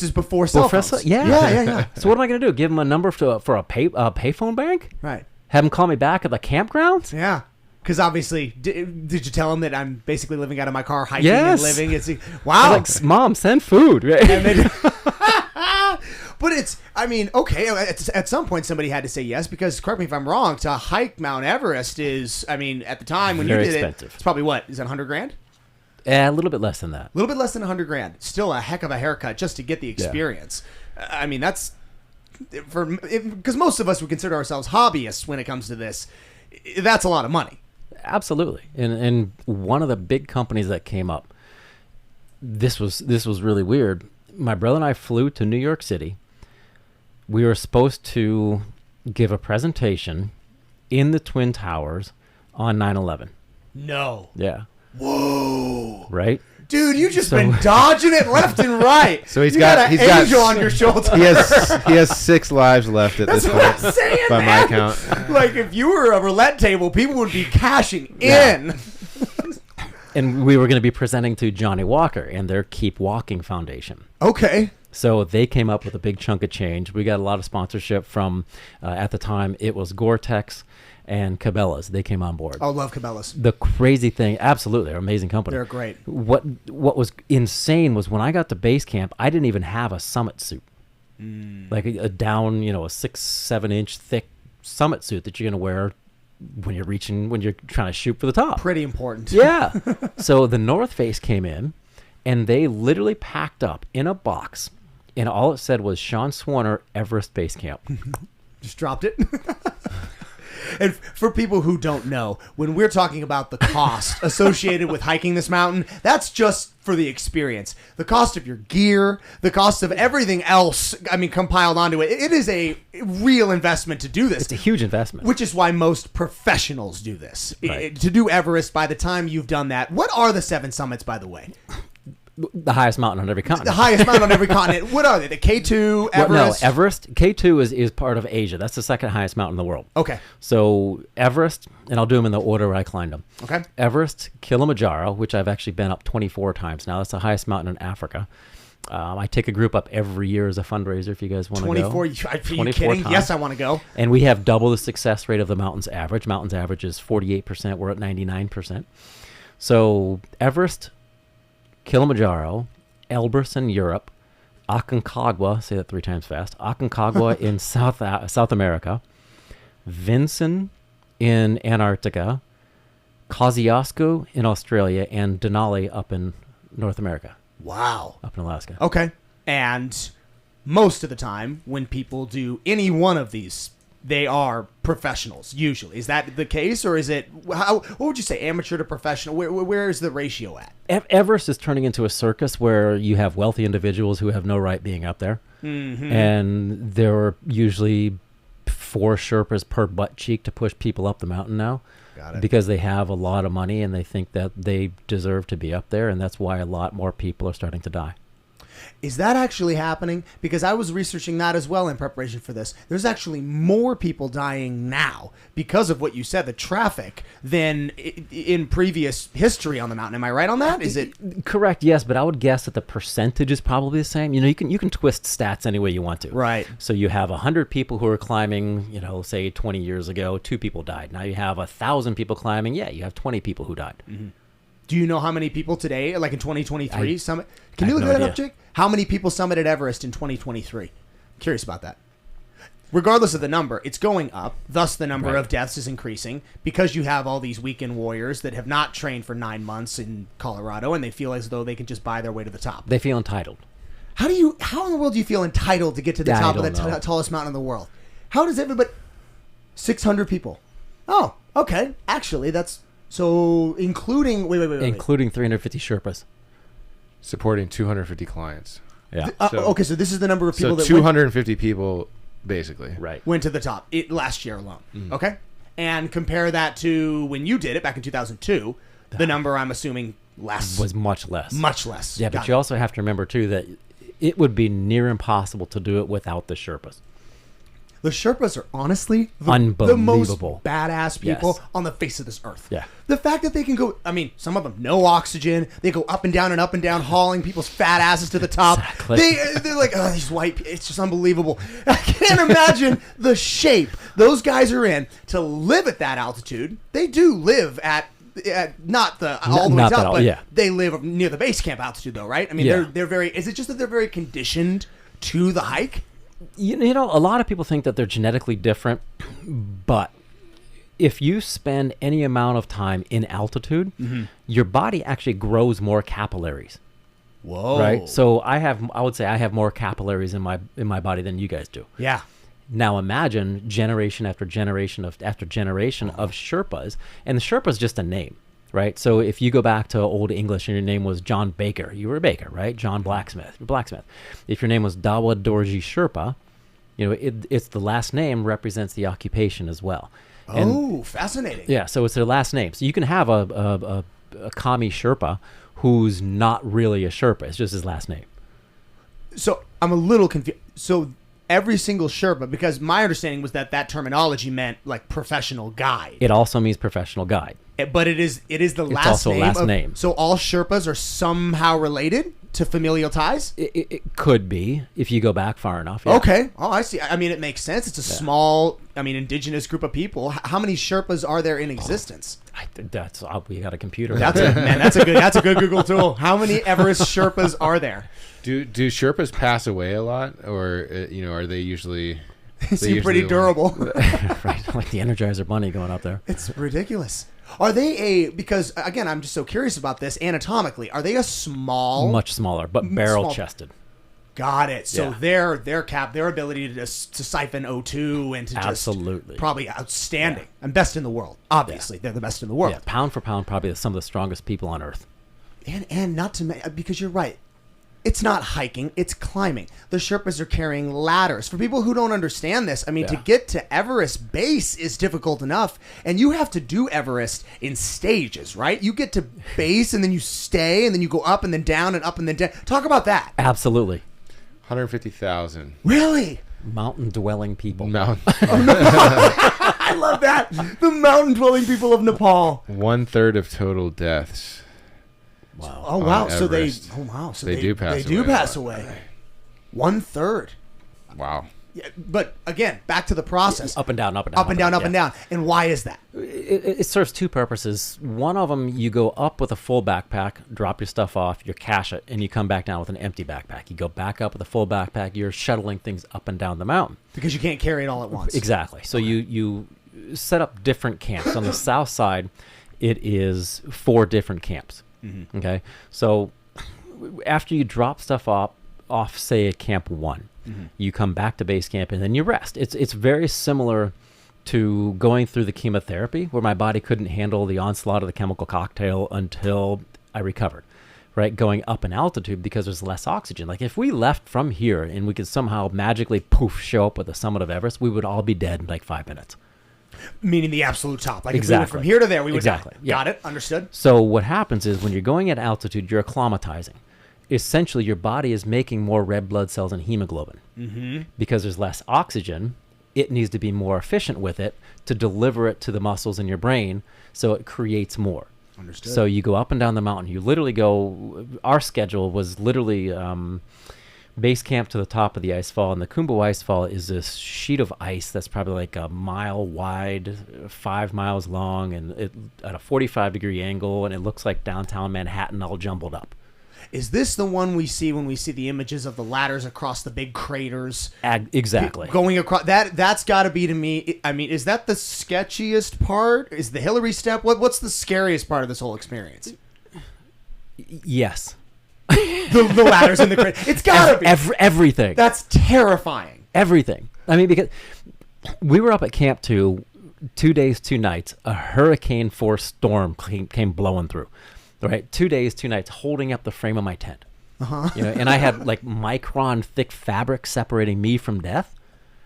Speaker 1: is before cell phones.
Speaker 2: Yeah. So what am I going to do? Give them a number for a payphone bank?
Speaker 1: Right.
Speaker 2: Have them call me back at the campground?
Speaker 1: Yeah. Because obviously, did you tell them that I'm basically living out of my car, hiking
Speaker 2: Yes.
Speaker 1: and living? It's wow.
Speaker 2: Like, Mom, send food. Right?
Speaker 1: And they but it's, I mean, okay, at some point somebody had to say yes, because, correct me if I'm wrong, to hike Mount Everest is, I mean, at the time when
Speaker 2: Very
Speaker 1: you did
Speaker 2: expensive.
Speaker 1: it's probably what? Is it $100,000?
Speaker 2: A little bit less than that.
Speaker 1: A little bit less than $100,000. Still a heck of a haircut just to get the experience. I mean, that's because most of us would consider ourselves hobbyists when it comes to this. That's a lot of money.
Speaker 2: Absolutely. And one of the big companies that came up, this was really weird. My brother and I flew to New York City. We were supposed to give a presentation in the Twin Towers on 9/11.
Speaker 1: No.
Speaker 2: Yeah.
Speaker 1: Whoa.
Speaker 2: Right?
Speaker 1: Dude, you just been dodging it left and right.
Speaker 3: So he's
Speaker 1: you
Speaker 3: got
Speaker 1: an angel on your shoulder.
Speaker 3: He has 6 lives left at this
Speaker 1: That's
Speaker 3: point.
Speaker 1: what I'm saying,
Speaker 3: by
Speaker 1: man.
Speaker 3: my count.
Speaker 1: Like, if you were a roulette table, people would be cashing in.
Speaker 2: And we were going to be presenting to Johnny Walker and their Keep Walking Foundation.
Speaker 1: Okay.
Speaker 2: So they came up with a big chunk of change. We got a lot of sponsorship from, at the time, it was Gore-Tex and Cabela's. They came on board.
Speaker 1: Oh, love Cabela's.
Speaker 2: The crazy thing, absolutely, they're an amazing company.
Speaker 1: They're great.
Speaker 2: What was insane was when I got to base camp, I didn't even have a summit suit. Like a down, a 6-7 inch thick summit suit that you're going to wear when you're trying to shoot for the top.
Speaker 1: Pretty important.
Speaker 2: Yeah. So the North Face came in, and they literally packed up in a box, and all it said was Sean Swarner, Everest Base Camp.
Speaker 1: Just dropped it. And for people who don't know, when we're talking about the cost associated with hiking this mountain, that's just for the experience. The cost of your gear, the cost of everything else, I mean, compiled onto it. It is a real investment to do this.
Speaker 2: It's a huge investment.
Speaker 1: Which is why most professionals do this.
Speaker 2: Right.
Speaker 1: To do Everest, by the time you've done that, what are the 7 summits, by the way?
Speaker 2: The highest mountain on every continent.
Speaker 1: The highest mountain on every continent. What are they? The K2, Everest?
Speaker 2: No, Everest. K2 is part of Asia. That's the second highest mountain in the world.
Speaker 1: Okay.
Speaker 2: So Everest, and I'll do them in the order where I climbed them.
Speaker 1: Okay.
Speaker 2: Everest, Kilimanjaro, which I've actually been up 24 times now. That's the highest mountain in Africa. I take a group up every year as a fundraiser if you guys want to go.
Speaker 1: 24? Are you kidding?
Speaker 2: times.
Speaker 1: Yes, I want to go.
Speaker 2: And we have double the success rate of the mountain's average. Mountain's average is 48%. We're at 99%. So Everest, Kilimanjaro, Elbrus in Europe, Aconcagua, say that 3 times fast, Aconcagua in South America, Vinson in Antarctica, Kosciuszko in Australia, and Denali up in North America,
Speaker 1: Wow.
Speaker 2: up in Alaska.
Speaker 1: Okay. And most of the time, when people do any one of these, they are professionals, usually. Is that the case, or is it, what would you say, amateur to professional? Where is the ratio at?
Speaker 2: Everest is turning into a circus where you have wealthy individuals who have no right being up there. Mm-hmm. And there are usually 4 Sherpas per butt cheek to push people up the mountain now.
Speaker 1: Got it.
Speaker 2: Because they have a lot of money and they think that they deserve to be up there, and that's why a lot more people are starting to die.
Speaker 1: Is that actually happening? Because I was researching that as well in preparation for this. There's actually more people dying now because of what you said, the traffic, than in previous history on the mountain. Am I right on that? Is it
Speaker 2: correct? Yes, but I would guess that the percentage is probably the same. You can twist stats any way you want to.
Speaker 1: Right.
Speaker 2: So you have 100 people who are climbing, say 20 years ago, 2 people died. Now you have 1,000 people climbing. Yeah, you have 20 people who died.
Speaker 1: Mm-hmm. Do you know how many people today, like in 2023, summit? Can you
Speaker 2: have
Speaker 1: look
Speaker 2: no
Speaker 1: that up,
Speaker 2: idea.
Speaker 1: Jake? How many people summited Everest in 2023? Curious about that. Regardless of the number, it's going up. Thus, the number
Speaker 2: Right.
Speaker 1: of deaths is increasing because you have all these weekend warriors that have not trained for 9 months in Colorado, and they feel as though they can just buy their way to the top.
Speaker 2: They feel entitled.
Speaker 1: How in the world do you feel entitled to get to the
Speaker 2: I
Speaker 1: top of
Speaker 2: don't
Speaker 1: the
Speaker 2: know.
Speaker 1: tallest mountain in the world? How does everybody? 600 people. Oh, okay. Actually, that's so including. Wait.
Speaker 2: Including 350 Sherpas.
Speaker 3: Supporting 250 clients.
Speaker 2: Yeah.
Speaker 1: Okay, so this is the number of people
Speaker 3: So
Speaker 1: that
Speaker 3: 250 people, basically.
Speaker 2: Right.
Speaker 1: went to the top last year alone. Okay, and compare that to when you did it back in 2002. The number, I'm assuming, less
Speaker 2: Was much less.
Speaker 1: much less.
Speaker 2: Yeah,
Speaker 1: Got
Speaker 2: but
Speaker 1: it.
Speaker 2: you also have to remember, too, that it would be near impossible to do it without the Sherpas.
Speaker 1: The Sherpas are honestly the most
Speaker 2: Unbelievable.
Speaker 1: badass people
Speaker 2: Yes.
Speaker 1: on the face of this earth.
Speaker 2: Yeah.
Speaker 1: The fact that they can go, I mean, some of them, no oxygen. They go up and down, hauling people's fat asses to the top.
Speaker 2: Exactly.
Speaker 1: They're like, oh, these white people. It's just unbelievable. I can't imagine the shape those guys are in to live at that altitude. They do live at not the all the way
Speaker 2: Not that
Speaker 1: top,
Speaker 2: all-
Speaker 1: but
Speaker 2: yeah.
Speaker 1: they live near the base camp altitude, though, right? I mean,
Speaker 2: Yeah.
Speaker 1: they're very. Is it just that they're very conditioned to the hike?
Speaker 2: You know, a lot of people think that they're genetically different, but if you spend any amount of time in altitude, your body actually grows more capillaries.
Speaker 1: Whoa!
Speaker 2: Right? So I would say I have more capillaries in my body than you guys do.
Speaker 1: Yeah.
Speaker 2: Now imagine generation after generation of Sherpas, and the Sherpa is just a name, right? So if you go back to Old English and your name was John Baker, you were a baker, right? John Blacksmith, you're a blacksmith. If your name was Dawa Dorji Sherpa, it's the last name represents the occupation as well. And
Speaker 1: Fascinating.
Speaker 2: yeah, so it's their last name. So you can have a commie Sherpa who's not really a Sherpa. It's just his last name.
Speaker 1: So I'm a little confused. So every single Sherpa, because my understanding was that terminology meant like professional guide.
Speaker 2: It also means professional guide.
Speaker 1: But it is the last
Speaker 2: also
Speaker 1: name.
Speaker 2: last name.
Speaker 1: So all Sherpas are somehow related to familial ties?
Speaker 2: It could be if you go back far enough. Yeah.
Speaker 1: Okay. Oh, I see. I mean, it makes sense. It's a small, indigenous group of people. How many Sherpas are there in existence?
Speaker 2: We got a computer.
Speaker 1: That's a good Google tool. How many Everest Sherpas are there?
Speaker 3: Do Sherpas pass away a lot, or are they usually?
Speaker 1: They seem pretty durable.
Speaker 2: Right, like the Energizer Bunny going up there.
Speaker 1: It's ridiculous. Are they because again, I'm just so curious about this anatomically. Are they a small?
Speaker 2: Much smaller, but barrel-chested.
Speaker 1: Got it. So
Speaker 2: Yeah.
Speaker 1: their ability to siphon O2 and to
Speaker 2: Absolutely.
Speaker 1: just probably outstanding and best in the world. Obviously, they're the best in the world.
Speaker 2: Yeah, pound for pound, probably some of the strongest people on Earth.
Speaker 1: And not to because you're right. It's not hiking, it's climbing. The Sherpas are carrying ladders. For people who don't understand this, to
Speaker 2: Yeah.
Speaker 1: get to Everest base is difficult enough, and you have to do Everest in stages, right? You get to base, and then you stay, and then you go up and then down and up and then down. Talk about that.
Speaker 2: Absolutely.
Speaker 3: 150,000
Speaker 2: Really? Mountain-dwelling people.
Speaker 3: mountain.
Speaker 1: I love that. The mountain-dwelling people of Nepal.
Speaker 3: 1/3 of total deaths.
Speaker 2: Wow.
Speaker 1: Oh wow!
Speaker 3: On
Speaker 1: So they.
Speaker 3: Everest.
Speaker 1: Oh wow! So
Speaker 3: They do pass
Speaker 1: They do
Speaker 3: away.
Speaker 1: pass away. 1/3.
Speaker 3: Wow.
Speaker 1: Yeah, but again, back to the process.
Speaker 2: Up and down, up and down.
Speaker 1: Up and down, up
Speaker 2: yeah.
Speaker 1: and down. And why is that?
Speaker 2: It serves two purposes. One of them, you go up with a full backpack, drop your stuff off, you cache it, and you come back down with an empty backpack. You go back up with a full backpack, you're shuttling things up and down the mountain.
Speaker 1: Because you can't carry it all at once.
Speaker 2: Exactly. So you set up different camps. On the south side, it is 4 different camps.
Speaker 1: Mm-hmm.
Speaker 2: Okay? So after you drop stuff off, say, at Camp 1, you come back to base camp and then you rest. It's very similar to going through the chemotherapy where my body couldn't handle the onslaught of the chemical cocktail until I recovered, right? Going up in altitude because there's less oxygen. Like if we left from here and we could somehow magically poof show up at the summit of Everest, we would all be dead in like 5 minutes.
Speaker 1: Meaning the absolute top. Like if we
Speaker 2: Exactly.
Speaker 1: went from here to there, we would
Speaker 2: Exactly.
Speaker 1: die.
Speaker 2: Yeah.
Speaker 1: Got it? Understood?
Speaker 2: So what happens is when you're going at altitude, you're acclimatizing. essentially your body is making more red blood cells and hemoglobin. Mm-hmm. Because there's less oxygen, it needs to be more efficient with it to deliver it to the muscles in your brain, so it creates more.
Speaker 1: Understood.
Speaker 2: So you go up and down the mountain. You literally go, our schedule was literally base camp to the top of the ice fall. And the Kumbu ice fall is this sheet of ice that's probably like a mile wide, 5 miles long, and it at a 45-degree angle, and it looks like downtown Manhattan all jumbled up.
Speaker 1: Is this the one we see when we see the images of the ladders across the big craters?
Speaker 2: Exactly.
Speaker 1: Going across that's got to be, to me, I mean, is that the sketchiest part? Is the Hillary step? What's the scariest part of this whole experience?
Speaker 2: Yes.
Speaker 1: The ladders in the crater. It's got to be.
Speaker 2: Everything.
Speaker 1: That's terrifying.
Speaker 2: Everything. I mean, because we were up at Camp 2, 2 days, 2 nights. A hurricane force storm came blowing through. Right, 2 days, 2 nights, holding up the frame of my tent. Uh-huh. You know, and I had like micron thick fabric separating me from death.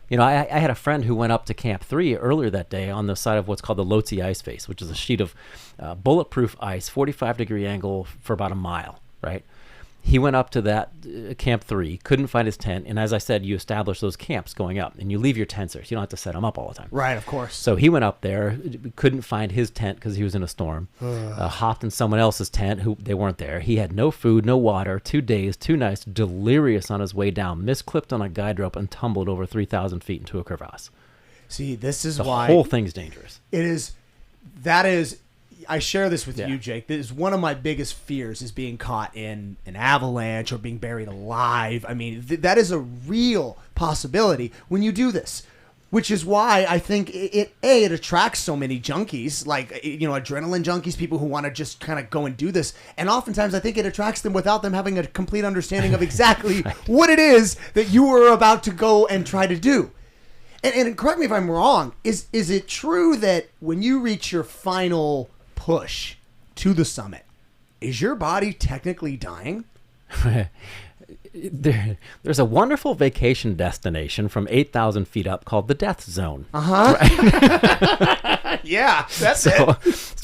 Speaker 2: You know, I had a friend who went up to Camp 3 earlier that day on the side of what's called the Lhotse ice face, which is a sheet of bulletproof ice, 45-degree angle for about a mile, right? He went up to that Camp 3, couldn't find his tent, and as I said, you establish those camps going up, and you leave your tents there, so you don't have to set them up all the time.
Speaker 1: Right, of course.
Speaker 2: So he went up there, couldn't find his tent because he was in a storm, hopped in someone else's tent, who they weren't there. He had no food, no water, 2 days, 2 nights, delirious on his way down, misclipped on a guide rope, and tumbled over 3,000 feet into a crevasse.
Speaker 1: See, this is
Speaker 2: The
Speaker 1: why...
Speaker 2: whole thing's dangerous.
Speaker 1: It is... That is... I share this with
Speaker 2: Yeah.
Speaker 1: you, Jake. This is one of my biggest fears, is being caught in an avalanche or being buried alive. I mean, that is a real possibility when you do this, which is why I think it attracts so many junkies, like, you know, adrenaline junkies, people who want to just kind of go and do this. And oftentimes I think it attracts them without them having a complete understanding of exactly what it is that you are about to go and try to do. And correct me if I'm wrong, is it true that when you reach your final push to the summit, is your body technically dying?
Speaker 2: There's a wonderful vacation destination from 8,000 feet up called the Death Zone.
Speaker 1: Right? Yeah, that's it.
Speaker 2: So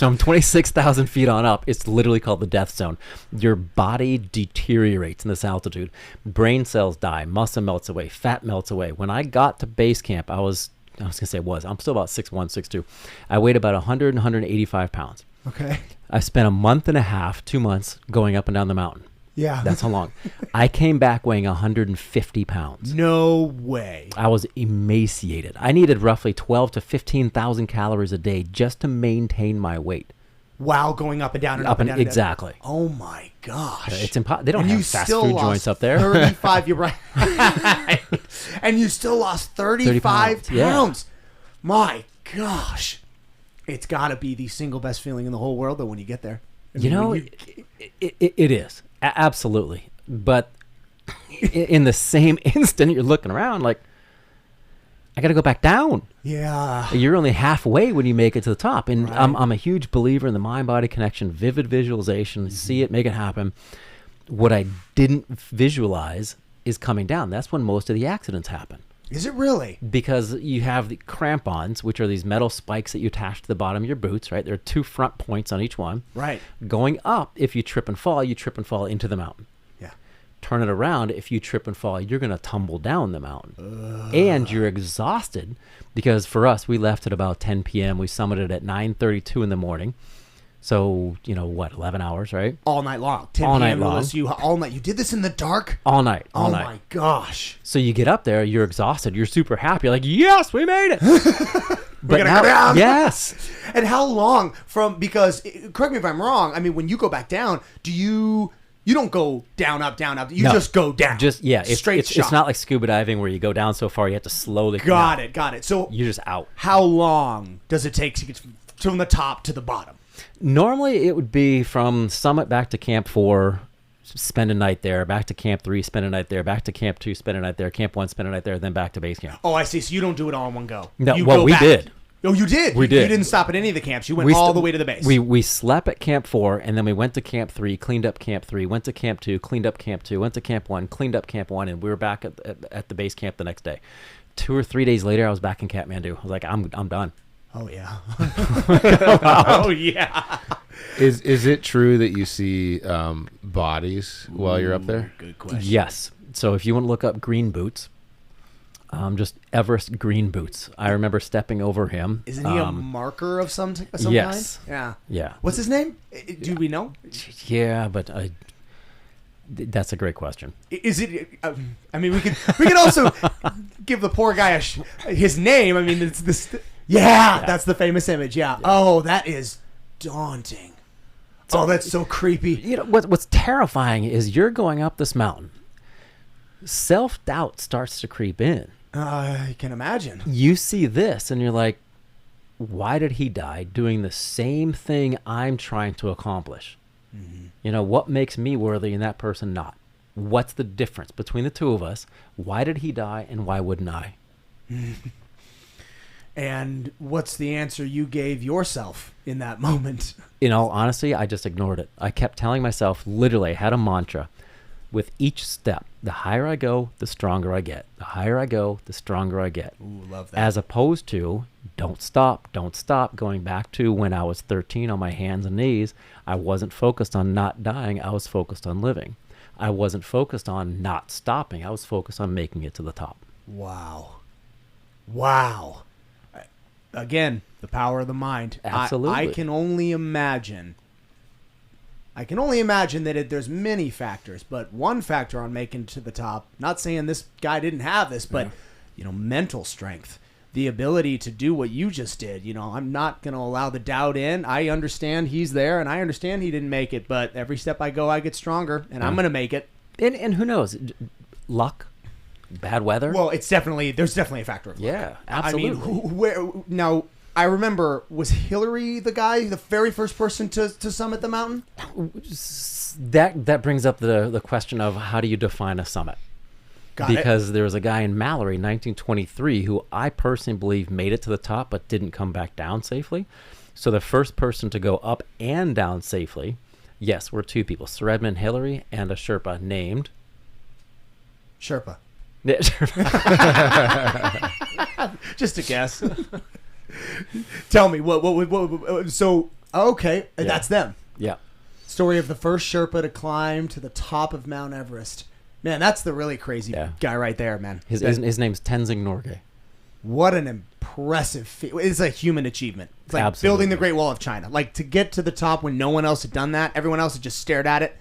Speaker 2: from 26,000 feet on up, it's literally called the Death Zone. Your body deteriorates in this altitude. Brain cells die, muscle melts away, fat melts away. When I got to base camp, I was going to say I'm still about 6'1", 6'2". I weighed about 100, 185 pounds.
Speaker 1: Okay.
Speaker 2: I spent a month and a half, 2 months, going up and down the mountain.
Speaker 1: Yeah.
Speaker 2: That's how long. I came back weighing 150 pounds.
Speaker 1: No way.
Speaker 2: I was emaciated. I needed roughly 12 to 15,000 calories a day just to maintain my weight.
Speaker 1: While going up and down and up and down.
Speaker 2: Exactly.
Speaker 1: Oh my gosh.
Speaker 2: It's impossible. They don't
Speaker 1: And
Speaker 2: have
Speaker 1: you
Speaker 2: fast
Speaker 1: still
Speaker 2: food
Speaker 1: lost
Speaker 2: joints up there.
Speaker 1: 35, you're right. And you still lost 35
Speaker 2: pounds. Yeah.
Speaker 1: pounds. My gosh. It's got to be the single best feeling in the whole world, though, when you get there. I
Speaker 2: You
Speaker 1: mean,
Speaker 2: know,
Speaker 1: when
Speaker 2: it is. Absolutely. But in the same instant, you're looking around like, I got to go back down.
Speaker 1: yeah.
Speaker 2: You're only halfway when you make it to the top. And
Speaker 1: Right.
Speaker 2: I'm a huge believer in the mind-body connection, vivid visualization, see it, make it happen. What I didn't visualize is coming down. That's when most of the accidents happen.
Speaker 1: Is it really?
Speaker 2: Because you have the crampons, which are these metal spikes that you attach to the bottom of your boots, right? There are 2 front points on each one.
Speaker 1: Right.
Speaker 2: Going up, if you trip and fall into the mountain.
Speaker 1: Yeah.
Speaker 2: Turn it around, if you trip and fall, you're going to tumble down the mountain. And you're exhausted because for us, we left at about 10 p.m. We summited at 9:32 in the morning. So, 11 hours, right?
Speaker 1: All night long. 10
Speaker 2: All night
Speaker 1: p.m.
Speaker 2: long.
Speaker 1: You all night. You did this in the dark?
Speaker 2: All night.
Speaker 1: Oh my gosh.
Speaker 2: So you get up there, you're exhausted, you're super happy, you're like, yes, we made it.
Speaker 1: We're gonna go down.
Speaker 2: Yes.
Speaker 1: And how long because correct me if I'm wrong, I mean, when you go back down, you don't go down, up, down, up. You
Speaker 2: No.
Speaker 1: just go down.
Speaker 2: It's
Speaker 1: shot.
Speaker 2: not like scuba diving where you go down so far you have to slowly come
Speaker 1: Got
Speaker 2: out.
Speaker 1: it. So
Speaker 2: You're just out.
Speaker 1: how long does it take to get from the top to the bottom?
Speaker 2: Normally it would be from summit back to Camp 4, spend a night there, back to Camp 3, spend a night there, back to Camp 2, spend a night there, Camp 1, spend a night there, then back to base camp.
Speaker 1: Oh, I see. So you don't do it all in one go.
Speaker 2: No,
Speaker 1: You
Speaker 2: well,
Speaker 1: go
Speaker 2: we
Speaker 1: back.
Speaker 2: did.
Speaker 1: Oh, you did?
Speaker 2: We did.
Speaker 1: You didn't stop at any of the camps. You went all the way to the base.
Speaker 2: We slept at Camp 4, and then we went to Camp 3, cleaned up Camp 3, went to Camp 2, cleaned up Camp 2, went to Camp 1, cleaned up Camp 1, and we were back at the base camp the next day. 2 or 3 days later, I was back in Kathmandu. I was like, I'm done.
Speaker 1: Oh, yeah. Oh, yeah.
Speaker 3: Is it true that you see bodies while you're up there?
Speaker 1: Good question.
Speaker 2: Yes. So if you want to look up green boots, just Everest green boots. I remember stepping over him.
Speaker 1: Isn't he a marker of some
Speaker 2: yes.
Speaker 1: kind? Yeah.
Speaker 2: Yeah.
Speaker 1: What's his name? Do we know?
Speaker 2: Yeah, but that's a great question.
Speaker 1: Is it? I mean, we could also give the poor guy his name. I mean, it's this. Yeah, that's the famous image. Yeah. Oh, that is daunting. Oh, that's so creepy.
Speaker 2: You know what's terrifying is you're going up this mountain. Self-doubt starts to creep in.
Speaker 1: I can imagine.
Speaker 2: You see this and you're like, why did he die doing the same thing I'm trying to accomplish? Mm-hmm. You know, what makes me worthy and that person not? What's the difference between the two of us? Why did he die and why wouldn't I?
Speaker 1: And what's the answer you gave yourself in that moment?
Speaker 2: In all honesty, I just ignored it. I kept telling myself, literally, I had a mantra. With each step, the higher I go, the stronger I get. The higher I go, the stronger I get.
Speaker 1: Ooh, love that.
Speaker 2: As opposed to, don't stop, going back to when I was 13 on my hands and knees. I wasn't focused on not dying. I was focused on living. I wasn't focused on not stopping. I was focused on making it to the top.
Speaker 1: Wow. Again, the power of the mind.
Speaker 2: Absolutely.
Speaker 1: I can only imagine that there's many factors, but one factor on making to the top, not saying this guy didn't have this, but, mental strength, the ability to do what you just did. I'm not going to allow the doubt in. I understand he's there, and I understand he didn't make it, but every step I go, I get stronger, and I'm going to make it.
Speaker 2: And who knows? Luck? Bad weather?
Speaker 1: Well, there's definitely a factor of luck.
Speaker 2: Yeah, absolutely.
Speaker 1: I mean, now, I remember, was Hillary the guy, the very first person to summit the mountain?
Speaker 2: That brings up the question of how do you define a summit? Because there was a guy in Mallory, 1923, who I personally believe made it to the top but didn't come back down safely. So the first person to go up and down safely, yes, were two people, Sir Edmund Hillary and a Sherpa named...
Speaker 1: Sherpa. Just a guess. Tell me what so okay, that's them.
Speaker 2: Yeah.
Speaker 1: Story of the first Sherpa to climb to the top of Mount Everest. Man, that's the really crazy guy right there, man.
Speaker 2: His name's Tenzing Norgay.
Speaker 1: What an impressive feat. It's a human achievement. It's like
Speaker 2: Absolutely.
Speaker 1: building the Great Wall of China. Like, to get to the top when no one else had done that, everyone else had just stared at it.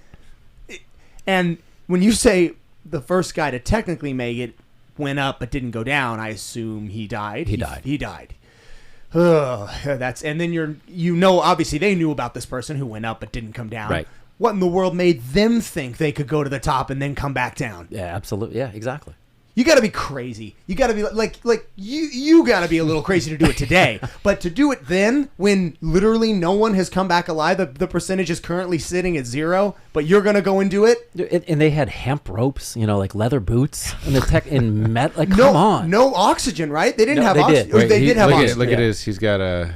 Speaker 1: And when you say the first guy to technically make it went up but didn't go down, I assume he died. He died. And then obviously they knew about this person who went up but didn't come down.
Speaker 2: Right.
Speaker 1: What in the world made them think they could go to the top and then come back down?
Speaker 2: Yeah, absolutely. Yeah, exactly.
Speaker 1: You got to be crazy. You got to be like you got to be a little crazy to do it today. But to do it then, when literally no one has come back alive, the percentage is currently sitting at 0, but you're going to go and do it?
Speaker 2: And they had hemp ropes, like leather boots, and the tech in met. Like, come on.
Speaker 1: No oxygen, right? They didn't have
Speaker 2: they
Speaker 1: oxygen.
Speaker 2: did.
Speaker 1: They did have oxygen.
Speaker 3: Look at his. He's got a.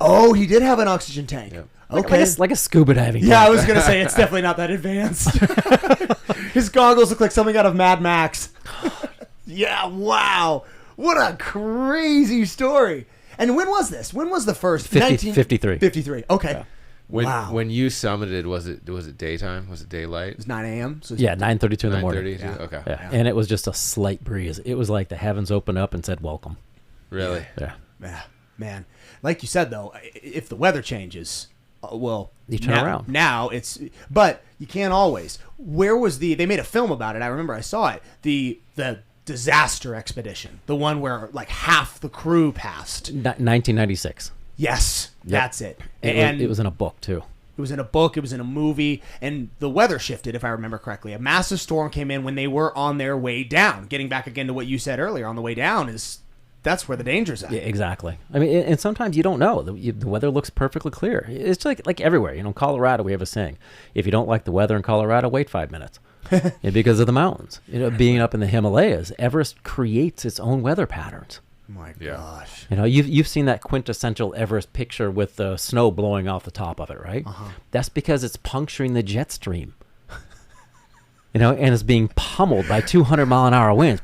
Speaker 1: Oh, he did have an oxygen tank. Yep. Okay.
Speaker 2: Like a scuba diving tank.
Speaker 1: Yeah, I was going to say, it's definitely not that advanced. His goggles look like something out of Mad Max. Yeah, wow. What a crazy story. And when was this? When was the first?
Speaker 2: 53.
Speaker 1: 53. Okay.
Speaker 3: Yeah. When you summited, was it daytime? Was it daylight?
Speaker 1: It was 9 a.m. So
Speaker 2: 9:32 in the morning.
Speaker 3: 9:30.
Speaker 1: Yeah.
Speaker 3: Okay.
Speaker 2: Yeah. And it was just a slight breeze. It was like the heavens opened up and said, welcome.
Speaker 3: Really?
Speaker 2: Yeah.
Speaker 1: Yeah, man. Like you said, though, if the weather changes,
Speaker 2: you turn around.
Speaker 1: Now it's, but you can't always. Where was they made a film about it. I remember I saw it. The disaster expedition, the one where like half the crew passed.
Speaker 2: 1996.
Speaker 1: Yes, that's it.
Speaker 2: And it was in a book too.
Speaker 1: It was in a book. It was in a movie, and the weather shifted, if I remember correctly. A massive storm came in when they were on their way down. Getting back again to what you said earlier, on the way down that's where the danger's at.
Speaker 2: Yeah, exactly. I mean, and sometimes you don't know. The weather looks perfectly clear. It's like everywhere. In Colorado, we have a saying: if you don't like the weather in Colorado, wait 5 minutes. Because of the mountains. Being up in the Himalayas, Everest creates its own weather patterns.
Speaker 1: My gosh.
Speaker 2: You've seen that quintessential Everest picture with the snow blowing off the top of it, right?
Speaker 1: Uh-huh.
Speaker 2: That's because it's puncturing the jet stream. And it's being pummeled by 200-mile-an-hour winds,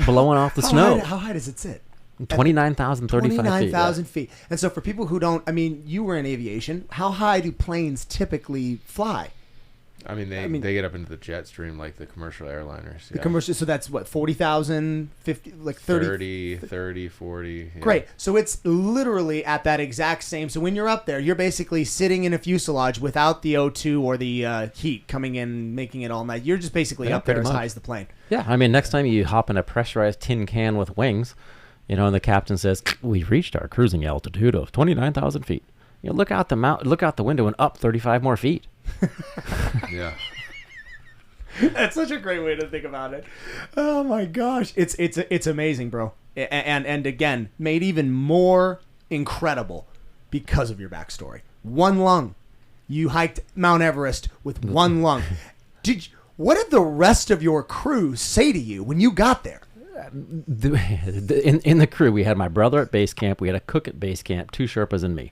Speaker 2: blowing off the snow.
Speaker 1: How high does it sit?
Speaker 2: 29,035 feet.
Speaker 1: 29,000 feet. And so for people who don't, I mean, you were in aviation. How high do planes typically fly?
Speaker 3: I mean, they get up into the jet stream like the commercial airliners.
Speaker 1: The commercial, so that's what, 40,000, 50, like 30?
Speaker 3: 30, 40. Yeah.
Speaker 1: Great. So it's literally at that exact same. So when you're up there, you're basically sitting in a fuselage without the O2 or the heat coming in, making it all night. You're just basically up there as high as the plane.
Speaker 2: Yeah, I mean, next time you hop in a pressurized tin can with wings, you know, and the captain says, "We've reached our cruising altitude of 29,000 feet." You know, look out the window and up 35 more feet.
Speaker 3: Yeah.
Speaker 1: That's such a great way to think about it. Oh my gosh, it's amazing, bro. And again, made even more incredible because of your backstory. One lung. You hiked Mount Everest with one lung. What did the rest of your crew say to you when you got there?
Speaker 2: In the crew, we had my brother at base camp, we had a cook at base camp, 2 Sherpas and me.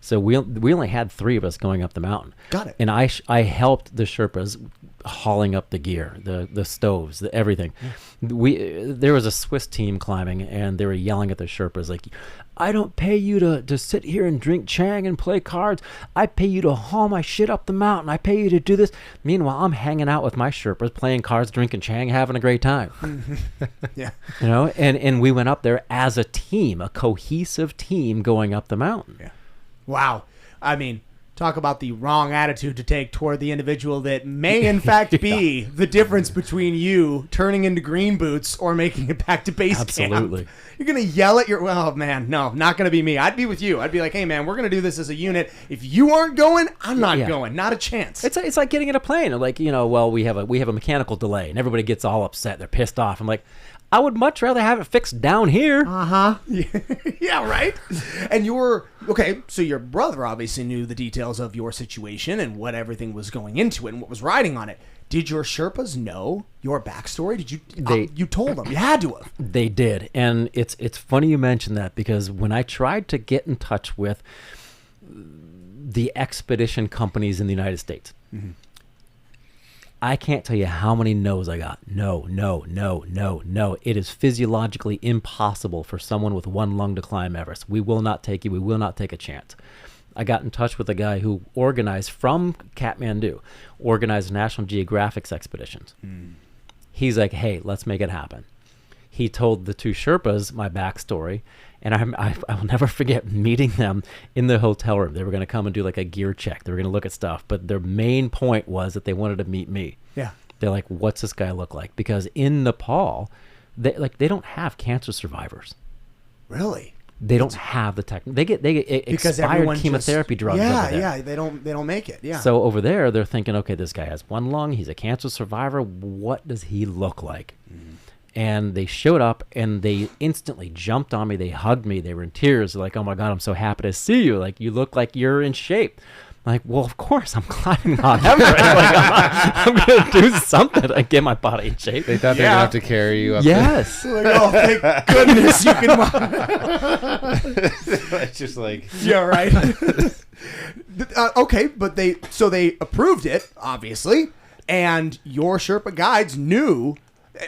Speaker 2: So we only had 3 of us going up the mountain.
Speaker 1: Got it.
Speaker 2: And I helped the Sherpas hauling up the gear, the stoves, everything. Yeah. There was a Swiss team climbing, and they were yelling at the Sherpas like, "I don't pay you to sit here and drink Chang and play cards. I pay you to haul my shit up the mountain. I pay you to do this." Meanwhile, I'm hanging out with my Sherpas, playing cards, drinking Chang, having a great time.
Speaker 1: Yeah.
Speaker 2: You know, and we went up there as a team, a cohesive team going up the mountain.
Speaker 1: Yeah. Wow. I mean, talk about the wrong attitude to take toward the individual that may in fact be the difference between you turning into green boots or making it back to base
Speaker 2: Absolutely.
Speaker 1: camp. You're going to yell at your, well, man, no, not going to be me. I'd be with you. I'd be like, "Hey, man, we're going to do this as a unit. If you aren't going, I'm not going. Not a chance."
Speaker 2: It's like getting in a plane. Like, you know, well, we have a mechanical delay, and everybody gets all upset. They're pissed off. I'm like, I would much rather have it fixed down here.
Speaker 1: Uh-huh. Yeah, right? And so your brother obviously knew the details of your situation and what everything was going into it and what was riding on it. Did your Sherpas know your backstory? Did you? You told them. You had to have.
Speaker 2: They did, and it's funny you mention that, because when I tried to get in touch with the expedition companies in the United States, mm-hmm. I can't tell you how many no's I got. No. It is physiologically impossible for someone with one lung to climb Everest. We will not take you. We will not take a chance. I got in touch with a guy who organized from Kathmandu, organized National Geographic's expeditions. Mm. He's like, "Hey, let's make it happen." He told the 2 Sherpas my backstory, and I will never forget meeting them in the hotel room. They were going to come and do like a gear check. They were going to look at stuff, but their main point was that they wanted to meet me.
Speaker 1: Yeah.
Speaker 2: They're like, "What's this guy look like?" Because in Nepal, they don't have cancer survivors.
Speaker 1: Really?
Speaker 2: They don't have the tech. They get expired chemotherapy drugs.
Speaker 1: Yeah,
Speaker 2: over there.
Speaker 1: yeah. They don't make it. Yeah.
Speaker 2: So over there, they're thinking, okay, this guy has one lung. He's a cancer survivor. What does he look like? Mm. And they showed up, and they instantly jumped on me. They hugged me. They were in tears. They're like, "Oh my God, I'm so happy to see you. Like, you look like you're in shape." I'm like, "Well, of course, I'm climbing Mount Everest. Like, I'm going to do something to get my body in shape."
Speaker 3: They thought they were going to have to carry you up
Speaker 2: yes.
Speaker 1: Like, "Oh, thank goodness you can."
Speaker 3: It's just like,
Speaker 1: yeah, right. Okay, but they approved it, obviously, and your Sherpa guides knew.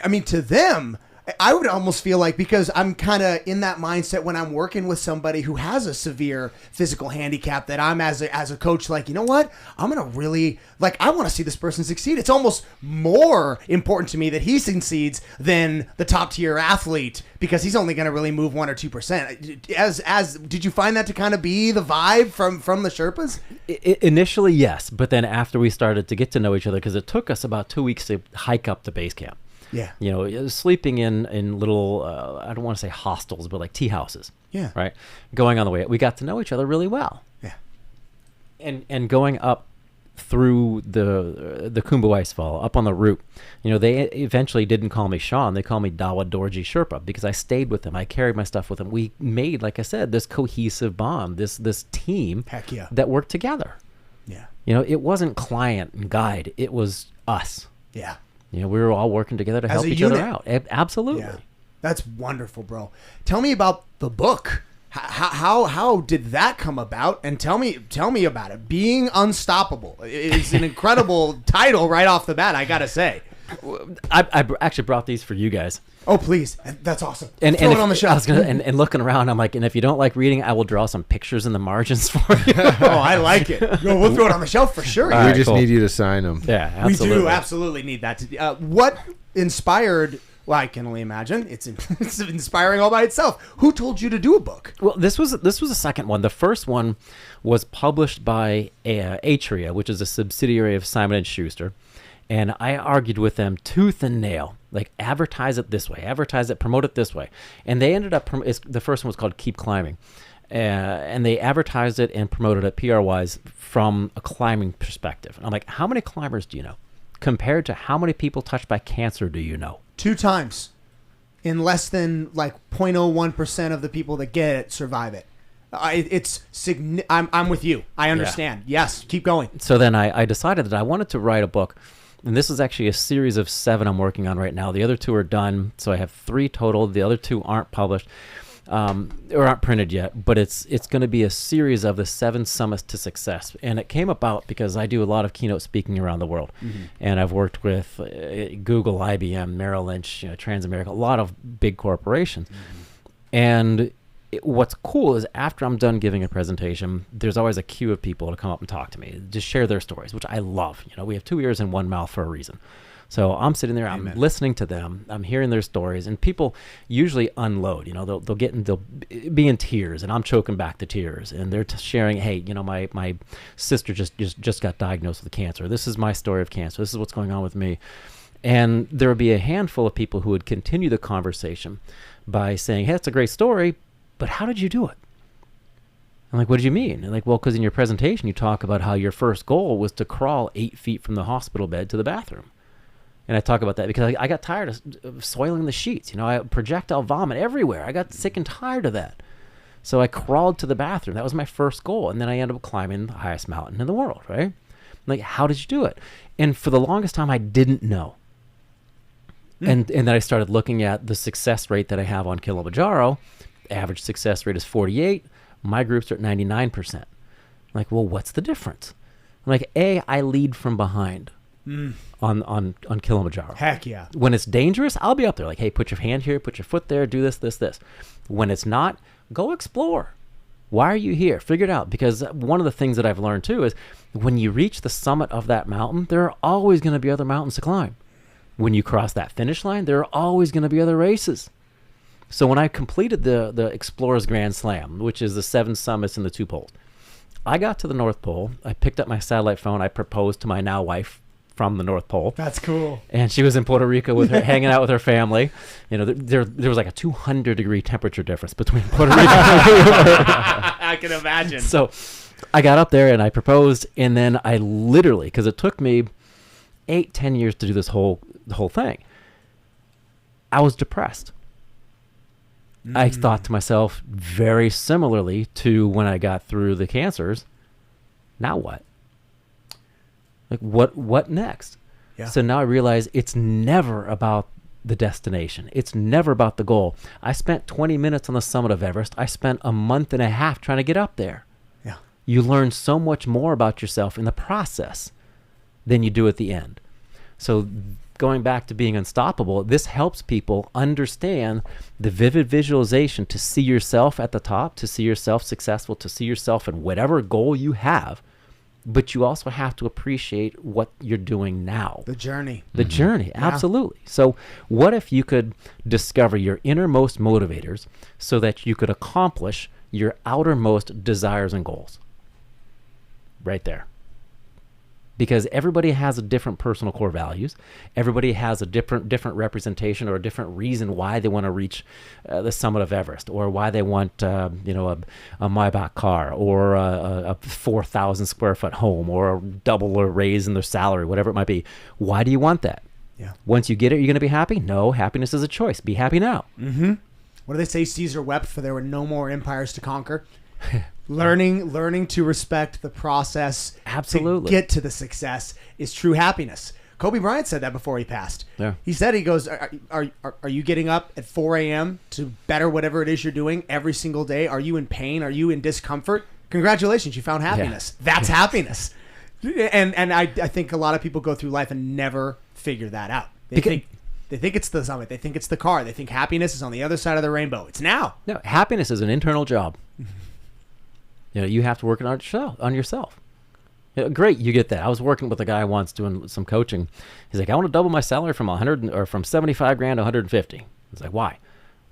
Speaker 1: I mean, to them, I would almost feel like, because I'm kind of in that mindset when I'm working with somebody who has a severe physical handicap, that I'm as a coach, like, you know what? I'm going to really, like, I want to see this person succeed. It's almost more important to me that he succeeds than the top tier athlete, because he's only going to really move 1 or 2%. Did you find that to kind of be the vibe from the Sherpas?
Speaker 2: Initially, yes. But then after we started to get to know each other, because it took us about 2 weeks to hike up to base camp.
Speaker 1: Yeah.
Speaker 2: You know, sleeping in little, I don't want to say hostels, but like tea houses.
Speaker 1: Yeah.
Speaker 2: Right. Going on the way, we got to know each other really well.
Speaker 1: Yeah.
Speaker 2: And going up through the Khumbu Icefall, up on the route, you know, they eventually didn't call me Sean. They called me Dawa Dorji Sherpa, because I stayed with them. I carried my stuff with them. We made, like I said, this cohesive bond, this team.
Speaker 1: Heck yeah.
Speaker 2: That worked together.
Speaker 1: Yeah.
Speaker 2: You know, it wasn't client and guide. It was us.
Speaker 1: Yeah.
Speaker 2: You know, we were all working together to help each other out. Absolutely.
Speaker 1: Yeah. That's wonderful, bro. Tell me about the book. How did that come about? And tell me about it. Being Unstoppable is an incredible title right off the bat, I gotta say.
Speaker 2: I actually brought these for you guys.
Speaker 1: Oh, please. That's awesome.
Speaker 2: And
Speaker 1: Throw
Speaker 2: if,
Speaker 1: it on the
Speaker 2: I
Speaker 1: shelf.
Speaker 2: was gonna, and looking around, I'm like, and if you don't like reading, I will draw some pictures in the margins for you.
Speaker 1: Oh, I like it. No, we'll throw it on the shelf for sure.
Speaker 2: All
Speaker 3: We
Speaker 2: right,
Speaker 3: just
Speaker 2: cool.
Speaker 3: need you to sign them.
Speaker 2: Yeah, absolutely.
Speaker 1: We do absolutely need that. What inspired? Well, I can only imagine. It's inspiring all by itself. Who told you to do a book?
Speaker 2: Well, this was the second one. The first one was published by Atria, which is a subsidiary of Simon & Schuster. And I argued with them tooth and nail, like advertise it this way, advertise it, promote it this way. And they ended up, the first one was called Keep Climbing. And they advertised it and promoted it PR-wise from a climbing perspective. And I'm like, how many climbers do you know? Compared to how many people touched by cancer do you know?
Speaker 1: 2 times. In less than like 0.01% of the people that get it survive it. I'm with you. I understand. Yes, keep going.
Speaker 2: So then I decided that I wanted to write a book. And this is actually a series of 7 I'm working on right now. The other 2 are done, so I have 3 total. The other 2 aren't published or aren't printed yet. But it's going to be a series of the 7 summits to success. And it came about because I do a lot of keynote speaking around the world. Mm-hmm. And I've worked with Google, IBM, Merrill Lynch, Transamerica, a lot of big corporations. Mm-hmm. And what's cool is after I'm done giving a presentation, there's always a queue of people to come up and talk to me, just share their stories, which I love. We have 2 ears and 1 mouth for a reason. So I'm sitting there, I'm listening to them, I'm hearing their stories, and people usually unload. They'll be in tears, and I'm choking back the tears, and they're sharing, hey, my sister just got diagnosed with cancer. This is my story of cancer. This is what's going on with me. And there would be a handful of people who would continue the conversation by saying, hey, that's a great story, but how did you do it? I'm like, what did you mean? And like, well, because in your presentation, you talk about how your first goal was to crawl 8 feet from the hospital bed to the bathroom. And I talk about that because I got tired of soiling the sheets. I projectile vomit everywhere. I got sick and tired of that. So I crawled to the bathroom. That was my first goal. And then I ended up climbing the highest mountain in the world, right? I'm like, how did you do it? And for the longest time, I didn't know. And then I started looking at the success rate that I have on Kilimanjaro. Average success rate is 48. My groups are at 99%. I'm like, well, what's the difference? I'm like, I lead from behind on Kilimanjaro.
Speaker 1: Heck yeah.
Speaker 2: When it's dangerous, I'll be up there like, hey, put your hand here, put your foot there, do this, this, this. When it's not, go explore. Why are you here? Figure it out. Because one of the things that I've learned too is when you reach the summit of that mountain, there are always going to be other mountains to climb. When you cross that finish line, there are always going to be other races. So when I completed the Explorers Grand Slam, which is the 7 summits and the 2 poles, I got to the North Pole. I picked up my satellite phone. I proposed to my now wife from the North Pole.
Speaker 1: That's cool.
Speaker 2: And she was in Puerto Rico with her, hanging out with her family. There was like a 200-degree temperature difference between Puerto Rico and
Speaker 1: I can imagine.
Speaker 2: So I got up there and I proposed, and then I literally, because it took me 8-10 years to do the whole thing, I was depressed. I thought to myself very similarly to when I got through the cancers, now what? Like what next?
Speaker 1: Yeah.
Speaker 2: So now I realize it's never about the destination. It's never about the goal. I spent 20 minutes on the summit of Everest. I spent a month and a half trying to get up there.
Speaker 1: Yeah.
Speaker 2: You learn so much more about yourself in the process than you do at the end. So going back to being unstoppable, this helps people understand the vivid visualization to see yourself at the top, to see yourself successful, to see yourself in whatever goal you have. But you also have to appreciate what you're doing now.
Speaker 1: The journey.
Speaker 2: The journey, absolutely. So what if you could discover your innermost motivators so that you could accomplish your outermost desires and goals? Right there. Because everybody has a different personal core values. Everybody has a different representation or a different reason why they want to reach the summit of Everest, or why they want a Maybach car, or a 4,000 square foot home, or a double or raise in their salary, whatever it might be. Why do you want that?
Speaker 1: Yeah.
Speaker 2: Once you get it, you're going to be happy? No, happiness is a choice. Be happy now.
Speaker 1: Mm-hmm. What do they say? Caesar wept for there were no more empires to conquer. Learning to respect the process,
Speaker 2: absolutely,
Speaker 1: to get to the success is true happiness. Kobe Bryant said that before he passed.
Speaker 2: Yeah.
Speaker 1: He said, he goes, are you getting up at 4 a.m. to better whatever it is you're doing every single day? Are you in pain? Are you in discomfort? Congratulations, you found happiness. Yeah. That's happiness. And I think a lot of people go through life and never figure that out. They think it's the summit. They think it's the car. They think happiness is on the other side of the rainbow. It's now.
Speaker 2: No, happiness is an internal job. You have to work it on yourself. Great, you get that. I was working with a guy once doing some coaching. He's like, I want to double my salary from 100 or from 75 grand to 150. I was like, why?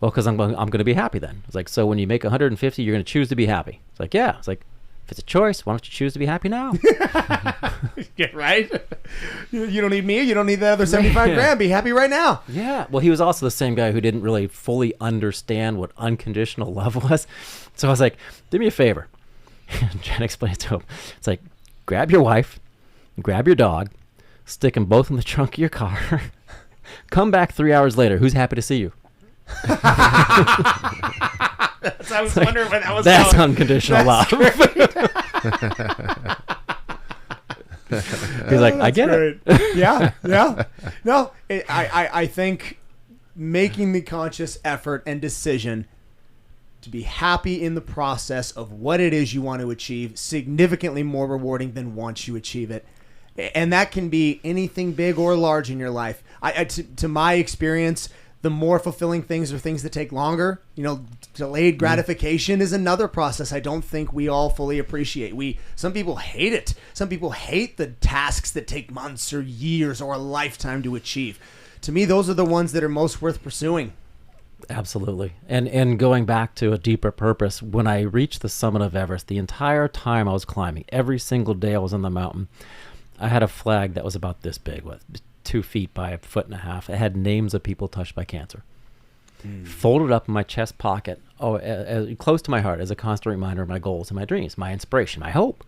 Speaker 2: Well, because I'm going to be happy then. It's like, so when you make 150, you're going to choose to be happy. It's like, yeah. It's like, if it's a choice, why don't you choose to be happy now?
Speaker 1: Yeah, right? You don't need me. You don't need that other 75 grand. Be happy right now.
Speaker 2: Yeah. Well, he was also the same guy who didn't really fully understand what unconditional love was. So I was like, do me a favor. Jen explained it to him. It's like, grab your wife, grab your dog, stick them both in the trunk of your car, come back 3 hours later. Who's happy to see you?
Speaker 1: I was wondering when that was
Speaker 2: That's
Speaker 1: going.
Speaker 2: unconditional love. He's like, I get it.
Speaker 1: Yeah. No, I think making the conscious effort and decision to be happy in the process of what it is you want to achieve, significantly more rewarding than once you achieve it. And that can be anything big or large in your life. To my experience, the more fulfilling things are things that take longer. Delayed gratification is another process I don't think we all fully appreciate. Some people hate it. Some people hate the tasks that take months or years or a lifetime to achieve. To me, those are the ones that are most worth pursuing.
Speaker 2: Absolutely. And going back to a deeper purpose, when I reached the summit of Everest, the entire time I was climbing, every single day I was on the mountain, I had a flag that was about this big, 2 feet by 1.5 feet. It had names of people touched by cancer. Folded up in my chest pocket, close to my heart, as a constant reminder of my goals and my dreams, my inspiration, my hope.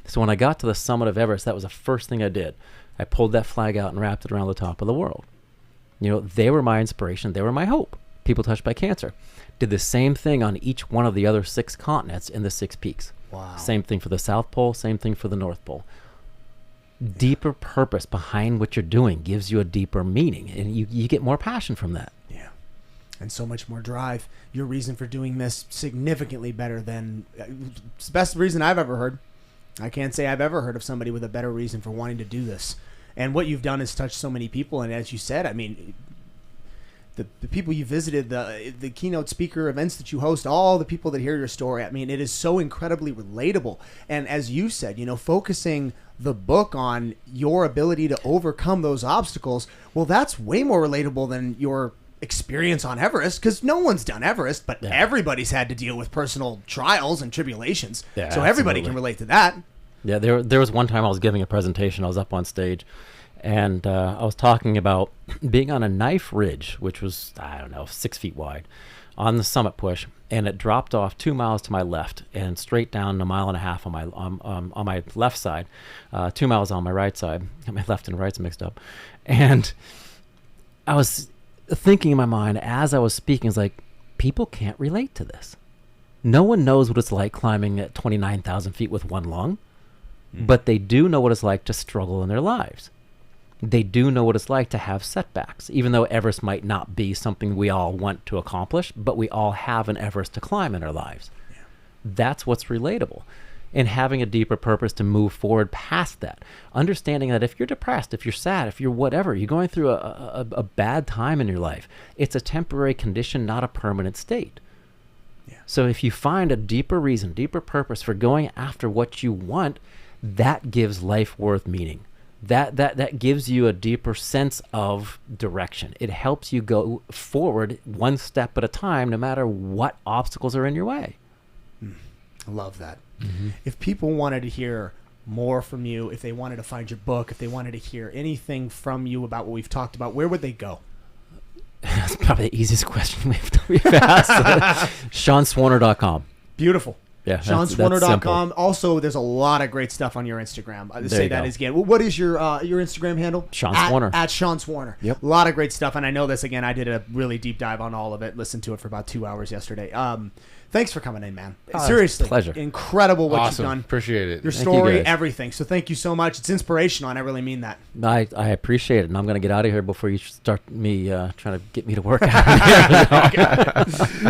Speaker 2: So when I got to the summit of Everest, that was the first thing I did. I pulled that flag out and wrapped it around the top of the world. They were my inspiration. They were my hope. People touched by cancer. Did the same thing on each one of the other 6 continents in the 6 peaks.
Speaker 1: Wow.
Speaker 2: Same thing for the South Pole, same thing for the North Pole. Deeper purpose behind what you're doing gives you a deeper meaning, and you get more passion from that.
Speaker 1: Yeah. And so much more drive. Your reason for doing this significantly better than it's the best reason I've ever heard. I can't say I've ever heard of somebody with a better reason for wanting to do this. And what you've done is touched so many people. And as you said, I mean, the people you visited, the keynote speaker events that you host, all the people that hear your story, I mean, it is so incredibly relatable. And as you said, focusing the book on your ability to overcome those obstacles, well, that's way more relatable than your experience on Everest, because no one's done Everest, but everybody's had to deal with personal trials and tribulations.
Speaker 2: Yeah,
Speaker 1: so everybody can relate to that.
Speaker 2: Yeah, there was one time I was giving a presentation. I was up on stage, and I was talking about being on a knife ridge, which was, 6 feet wide, on the summit push, and it dropped off 2 miles to my left and straight down 1.5 miles on my left side, 2 miles on my right side. My left and right's mixed up, and I was thinking in my mind as I was speaking, it's like, people can't relate to this. No one knows what it's like climbing at 29,000 feet with one lung, but they do know what it's like to struggle in their lives. They do know what it's like to have setbacks, even though Everest might not be something we all want to accomplish, but we all have an Everest to climb in our lives. Yeah. That's what's relatable. And having a deeper purpose to move forward past that. Understanding that if you're depressed, if you're sad, if you're whatever, you're going through a bad time in your life, it's a temporary condition, not a permanent state. Yeah. So if you find a deeper reason, deeper purpose for going after what you want, that gives life worth meaning. That gives you a deeper sense of direction. It helps you go forward one step at a time, no matter what obstacles are in your way.
Speaker 1: I love that. Mm-hmm. If people wanted to hear more from you, if they wanted to find your book, if they wanted to hear anything from you about what we've talked about, where would they go?
Speaker 2: That's probably the easiest question we've asked. SeanSwarner.com.
Speaker 1: Beautiful.
Speaker 2: Yeah,
Speaker 1: SeanSwarner.com. Also, there's a lot of great stuff on your Instagram. I'll say that again. What is your Instagram handle?
Speaker 2: Sean Swarner.
Speaker 1: At Sean Swarner.
Speaker 2: Yep.
Speaker 1: A lot of great stuff. And I know this, again, I did a really deep dive on all of it. Listened to it for about 2 hours yesterday. Thanks for coming in, man. Seriously.
Speaker 2: Pleasure.
Speaker 1: Incredible what
Speaker 3: Awesome.
Speaker 1: you've done.
Speaker 3: Appreciate it.
Speaker 1: Your
Speaker 2: Thank you,
Speaker 1: story,
Speaker 2: guys.
Speaker 1: everything. So thank you so much. It's inspirational, and I really mean that.
Speaker 2: I appreciate it, and I'm going to get out of here before you start me trying to get me to work out.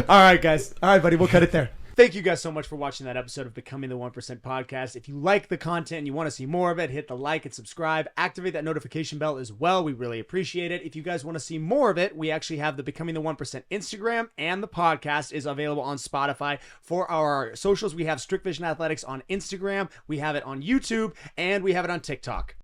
Speaker 1: All right, guys. All right, buddy. We'll cut it there. Thank you guys so much for watching that episode of Becoming the 1% podcast. If you like the content and you want to see more of it, hit the like and subscribe. Activate that notification bell as well. We really appreciate it. If you guys want to see more of it, we actually have the Becoming the 1% Instagram, and the podcast is available on Spotify. For our socials, we have Strict Vision Athletics on Instagram, we have it on YouTube, and we have it on TikTok.